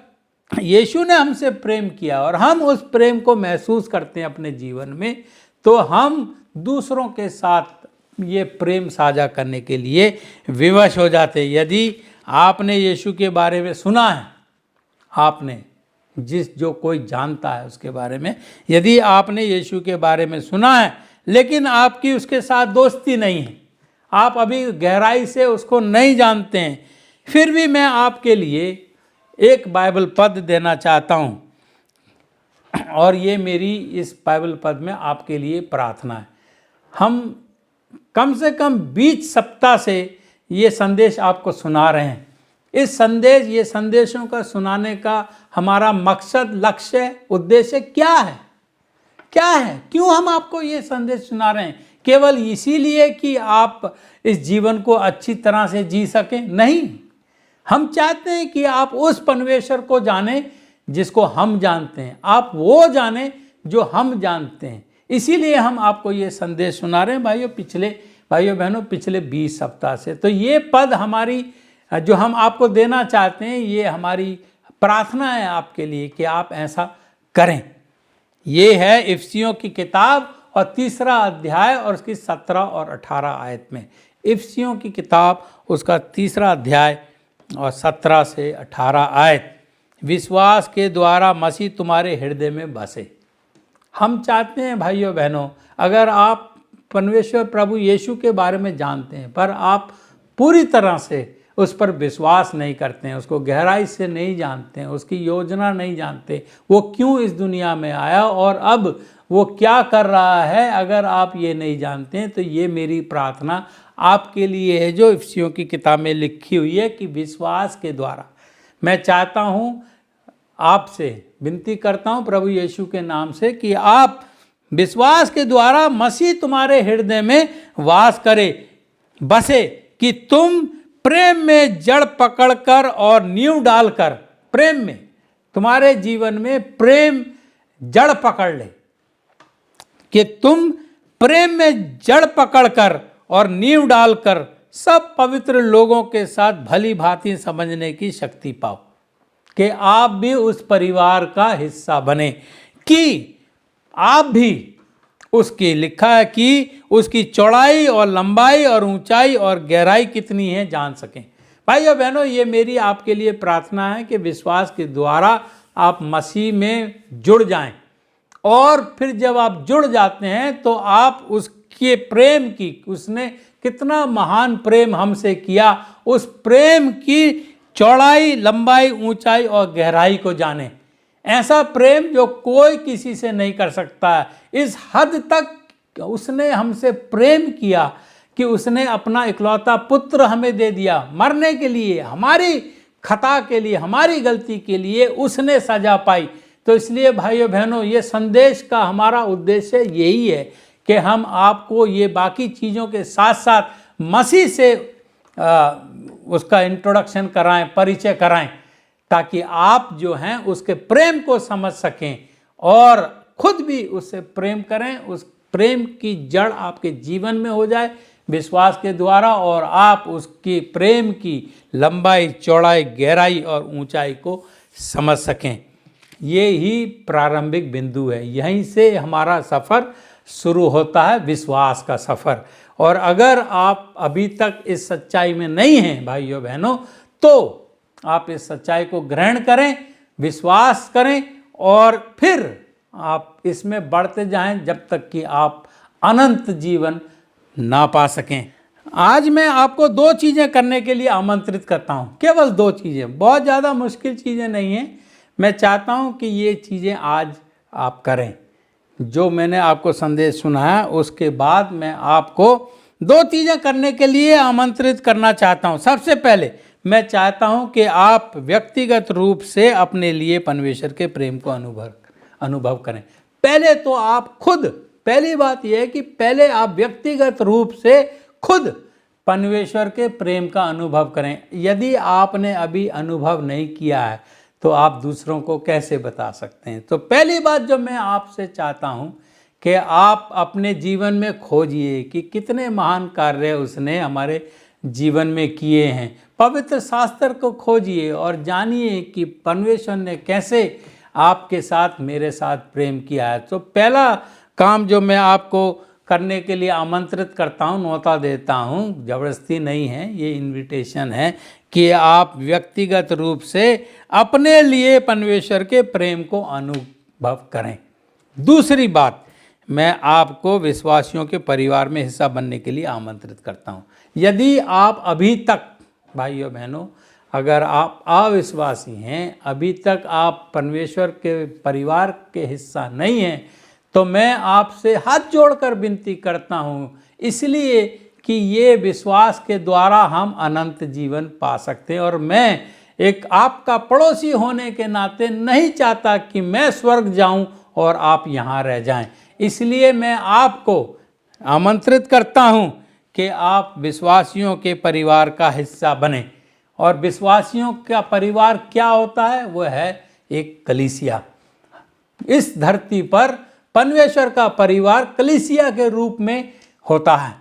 यीशु ने हमसे प्रेम किया और हम उस प्रेम को महसूस करते हैं अपने जीवन में, तो हम दूसरों के साथ ये प्रेम साझा करने के लिए विवश हो जाते हैं। यदि आपने यीशु के बारे में सुना है, आपने जो कोई जानता है उसके बारे में, यदि आपने यीशु के बारे में सुना है लेकिन आपकी उसके साथ दोस्ती नहीं है, आप अभी गहराई से उसको नहीं जानते हैं, फिर भी मैं आपके लिए एक बाइबल पद देना चाहता हूँ। और ये मेरी इस बाइबल पद में आपके लिए प्रार्थना है। हम कम से कम 20 सप्ताह से ये संदेश आपको सुना रहे हैं। ये संदेशों का सुनाने का हमारा मकसद, लक्ष्य, उद्देश्य क्या है? क्या है, क्यों हम आपको ये संदेश सुना रहे हैं? केवल इसीलिए कि आप इस जीवन को अच्छी तरह से जी सकें? नहीं, हम चाहते हैं कि आप उस परमेश्वर को जानें जिसको हम जानते हैं, आप वो जानें जो हम जानते हैं। इसीलिए हम आपको ये संदेश सुना रहे हैं भाइयों बहनों, पिछले 20 सप्ताह से। तो ये पद हमारी जो हम आपको देना चाहते हैं, ये हमारी प्रार्थना है आपके लिए कि आप ऐसा करें। ये है इफिसियों की किताब और 3 अध्याय और उसकी 17 और 18 आयत में। इफिसियों की किताब उसका 3 अध्याय और 17 से 18 आयत। विश्वास के द्वारा मसीह तुम्हारे हृदय में बसे। हम चाहते हैं भाइयों बहनों, अगर आप परमेश्वर प्रभु यीशु के बारे में जानते हैं पर आप पूरी तरह से उस पर विश्वास नहीं करते हैं, उसको गहराई से नहीं जानते हैं, उसकी योजना नहीं जानते, वो क्यों इस दुनिया में आया और अब वो क्या कर रहा है, अगर आप ये नहीं जानते हैं तो ये मेरी प्रार्थना आपके लिए है जो इफिसियों की किताब में लिखी हुई है कि विश्वास के द्वारा मैं चाहता हूँ, आपसे विनती करता हूँ प्रभु यीशु के नाम से कि आप विश्वास के द्वारा मसीह तुम्हारे हृदय में वास करे, बसे, कि तुम प्रेम में जड़ पकड़कर और नींव डालकर, प्रेम में, तुम्हारे जीवन में प्रेम जड़ पकड़ ले, कि तुम प्रेम में जड़ पकड़कर और नींव डालकर सब पवित्र लोगों के साथ भली भांति समझने की शक्ति पाओ, कि आप भी उस परिवार का हिस्सा बने, कि आप भी उसकी, लिखा है कि उसकी चौड़ाई और लंबाई और ऊंचाई और गहराई कितनी है जान सकें। भाइयों बहनों, ये मेरी आपके लिए प्रार्थना है कि विश्वास के द्वारा आप मसीह में जुड़ जाएं, और फिर जब आप जुड़ जाते हैं तो आप उसके प्रेम की, उसने कितना महान प्रेम हमसे किया, उस प्रेम की चौड़ाई, लंबाई, ऊंचाई और गहराई को जानें। ऐसा प्रेम जो कोई किसी से नहीं कर सकता है। इस हद तक उसने हमसे प्रेम किया कि उसने अपना इकलौता पुत्र हमें दे दिया, मरने के लिए, हमारी खता के लिए, हमारी गलती के लिए उसने सजा पाई। तो इसलिए भाइयों बहनों, ये संदेश का हमारा उद्देश्य यही है कि हम आपको ये बाकी चीज़ों के साथ साथ मसीह से उसका इंट्रोडक्शन कराएं, परिचय कराएं, ताकि आप जो हैं उसके प्रेम को समझ सकें और खुद भी उससे प्रेम करें, उस प्रेम की जड़ आपके जीवन में हो जाए विश्वास के द्वारा, और आप उसकी प्रेम की लंबाई, चौड़ाई, गहराई और ऊंचाई को समझ सकें। ये ही प्रारंभिक बिंदु है, यहीं से हमारा सफ़र शुरू होता है, विश्वास का सफ़र। और अगर आप अभी तक इस सच्चाई में नहीं हैं भाइयों बहनों, तो आप इस सच्चाई को ग्रहण करें, विश्वास करें और फिर आप इसमें बढ़ते जाएं जब तक कि आप अनंत जीवन ना पा सकें। आज मैं आपको 2 चीज़ें करने के लिए आमंत्रित करता हूं, केवल 2 चीज़ें, बहुत ज़्यादा मुश्किल चीज़ें नहीं हैं। मैं चाहता हूं कि ये चीज़ें आज आप करें। जो मैंने आपको संदेश सुनाया उसके बाद मैं आपको 2 चीज़ें करने के लिए आमंत्रित करना चाहता हूं। सबसे पहले मैं चाहता हूं कि आप व्यक्तिगत रूप से अपने लिए परमेश्वर के प्रेम को अनुभव करें। पहले तो आप खुद, पहली बात यह है कि पहले आप व्यक्तिगत रूप से खुद परमेश्वर के प्रेम का अनुभव करें। यदि आपने अभी अनुभव नहीं किया है तो आप दूसरों को कैसे बता सकते हैं? तो पहली बात जो मैं आपसे चाहता हूं कि आप अपने जीवन में खोजिए कि कितने महान कार्य उसने हमारे जीवन में किए हैं। पवित्र शास्त्र को खोजिए और जानिए कि परमेश्वर ने कैसे आपके साथ, मेरे साथ प्रेम किया है। तो पहला काम जो मैं आपको करने के लिए आमंत्रित करता हूँ, न्योता देता हूँ, ज़बरदस्ती नहीं है, ये इनविटेशन है कि आप व्यक्तिगत रूप से अपने लिए परमेश्वर के प्रेम को अनुभव करें। दूसरी बात, मैं आपको विश्वासियों के परिवार में हिस्सा बनने के लिए आमंत्रित करता हूँ। यदि आप अभी तक, भाइयों बहनों, अगर आप अविश्वासी हैं, अभी तक आप परमेश्वर के परिवार के हिस्सा नहीं हैं, तो मैं आपसे हाथ जोड़कर विनती करता हूँ, इसलिए कि ये विश्वास के द्वारा हम अनंत जीवन पा सकते हैं। और मैं एक आपका पड़ोसी होने के नाते नहीं चाहता कि मैं स्वर्ग जाऊं और आप यहाँ रह जाएं, इसलिए मैं आपको आमंत्रित करता हूं कि आप विश्वासियों के परिवार का हिस्सा बने। और विश्वासियों का परिवार क्या होता है? वो है एक कलीसिया। इस धरती पर परमेश्वर का परिवार कलीसिया के रूप में होता है,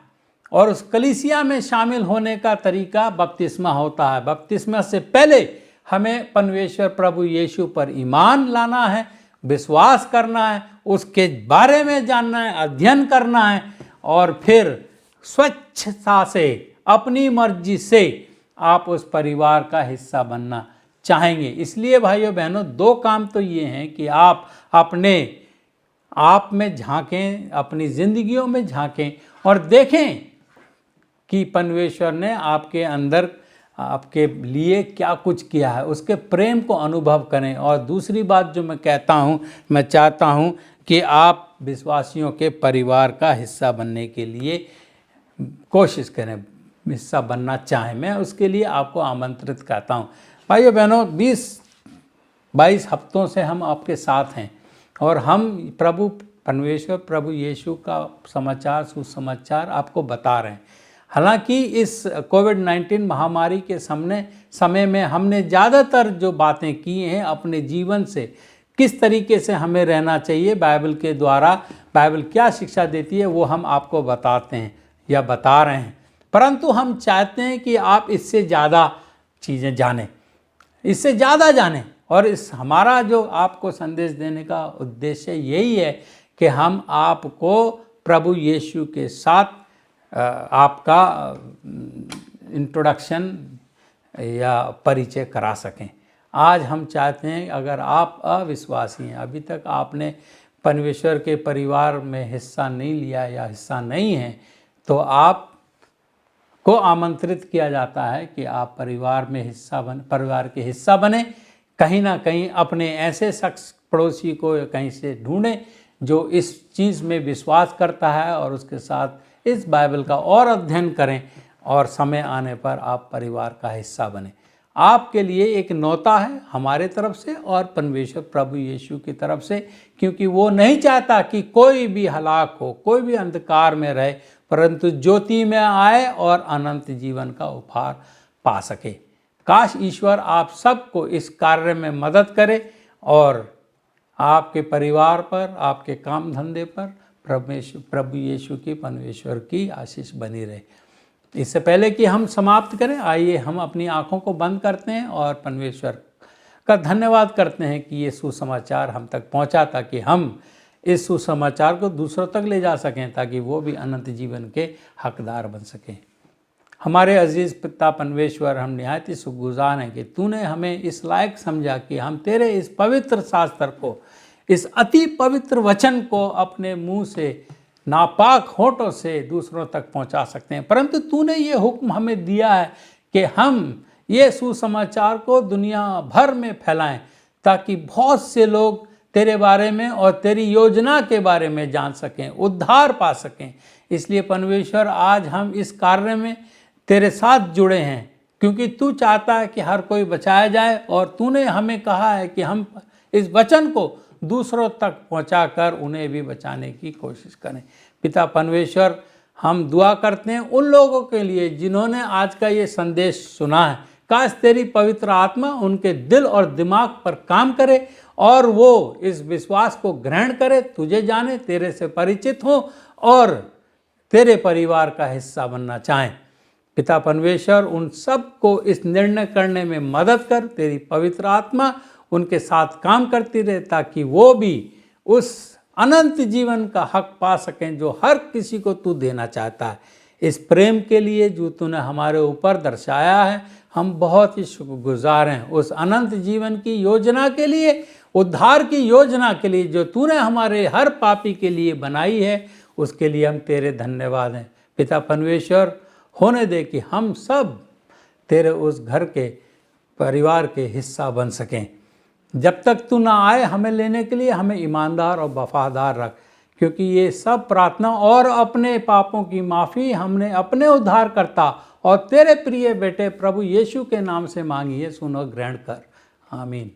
और उस कलीसिया में शामिल होने का तरीका बपतिस्मा होता है। बपतिस्मा से पहले हमें परमेश्वर प्रभु यीशु पर ईमान लाना है, विश्वास करना है, उसके बारे में जानना है, अध्ययन करना है, और फिर स्वच्छता से अपनी मर्जी से आप उस परिवार का हिस्सा बनना चाहेंगे। इसलिए भाइयों बहनों, दो काम तो ये हैं कि आप अपने आप में झांकें, अपनी जिंदगियों में झांकें और देखें कि परमेश्वर ने आपके अंदर आपके लिए क्या कुछ किया है, उसके प्रेम को अनुभव करें। और दूसरी बात जो मैं कहता हूँ, मैं चाहता हूँ कि आप विश्वासियों के परिवार का हिस्सा बनने के लिए कोशिश करें, हिस्सा बनना चाहें। मैं उसके लिए आपको आमंत्रित करता हूँ। भाइयों बहनों, 20-22 हफ्तों से हम आपके साथ हैं और हम परमेश्वर प्रभु यीशु का समाचार, सुसमाचार आपको बता रहे हैं। हालांकि इस कोविड-19 महामारी के समय में हमने ज़्यादातर जो बातें की हैं अपने जीवन से, किस तरीके से हमें रहना चाहिए बाइबल के द्वारा, बाइबल क्या शिक्षा देती है, वो हम आपको बताते हैं या बता रहे हैं। परंतु हम चाहते हैं कि आप इससे ज़्यादा चीज़ें जानें, इससे ज़्यादा जानें। और इस हमारा जो आपको संदेश देने का उद्देश्य यही है कि हम आपको प्रभु यीशु के साथ आपका इंट्रोडक्शन या परिचय करा सकें। आज हम चाहते हैं, अगर आप अविश्वासी हैं, अभी तक आपने परमेश्वर के परिवार में हिस्सा नहीं लिया या हिस्सा नहीं है, तो आप को आमंत्रित किया जाता है कि आप परिवार के हिस्सा बने। कहीं ना कहीं अपने ऐसे शख्स, पड़ोसी को कहीं से ढूंढें जो इस चीज़ में विश्वास करता है और उसके साथ इस बाइबल का और अध्ययन करें, और समय आने पर आप परिवार का हिस्सा बने। आपके लिए एक न्योता है हमारे तरफ से और परमेश्वर प्रभु यीशु की तरफ से, क्योंकि वो नहीं चाहता कि कोई भी हलाक हो, कोई भी अंधकार में रहे, परंतु ज्योति में आए और अनंत जीवन का उपहार पा सके। काश ईश्वर आप सबको इस कार्य में मदद करे और आपके परिवार पर, आपके काम धंधे पर प्रभु यीशु की, परमेश्वर की आशीष बनी रहे। इससे पहले कि हम समाप्त करें, आइए हम अपनी आंखों को बंद करते हैं और परमेश्वर का धन्यवाद करते हैं कि ये सुसमाचार हम तक पहुंचा, ताकि हम इस सुसमाचार को दूसरों तक ले जा सकें, ताकि वो भी अनंत जीवन के हकदार बन सकें। हमारे अजीज़ पिता परमेश्वर, हम निहायत ही शुक्रगुज़ार हैं कि तूने हमें इस लायक समझा कि हम तेरे इस पवित्र शास्त्र को, इस अति पवित्र वचन को अपने मुंह से, नापाक होठों से दूसरों तक पहुंचा सकते हैं। परंतु तूने ये हुक्म हमें दिया है कि हम ये सुसमाचार को दुनिया भर में फैलाएं, ताकि बहुत से लोग तेरे बारे में और तेरी योजना के बारे में जान सकें, उद्धार पा सकें। इसलिए परमेश्वर, आज हम इस कार्य में तेरे साथ जुड़े हैं, क्योंकि तू चाहता है कि हर कोई बचाया जाए, और तूने हमें कहा है कि हम इस वचन को दूसरों तक पहुंचाकर उन्हें भी बचाने की कोशिश करें। पिता परमेश्वर, हम दुआ करते हैं उन लोगों के लिए जिन्होंने आज का ये संदेश सुना है। काश तेरी पवित्र आत्मा उनके दिल और दिमाग पर काम करे और वो इस विश्वास को ग्रहण करे, तुझे जाने, तेरे से परिचित हो और तेरे परिवार का हिस्सा बनना चाहें। पिता परमेश्वर, उन सब को इस निर्णय करने में मदद कर। तेरी पवित्र आत्मा उनके साथ काम करती रहे, ताकि वो भी उस अनंत जीवन का हक पा सकें जो हर किसी को तू देना चाहता है। इस प्रेम के लिए जो तूने हमारे ऊपर दर्शाया है, हम बहुत ही शुक्रगुजार हैं। उस अनंत जीवन की योजना के लिए, उद्धार की योजना के लिए जो तूने हमारे हर पापी के लिए बनाई है, उसके लिए हम तेरे धन्यवाद हैं। पिता परमेश्वर, होने दे कि हम सब तेरे उस घर के परिवार के हिस्सा बन सकें। जब तक तू ना आए हमें लेने के लिए, हमें ईमानदार और वफादार रख, क्योंकि ये सब प्रार्थना और अपने पापों की माफ़ी हमने अपने उद्धारकर्ता और तेरे प्रिय बेटे प्रभु यीशु के नाम से मांगी है। सुनो, ग्रहण कर। आमीन।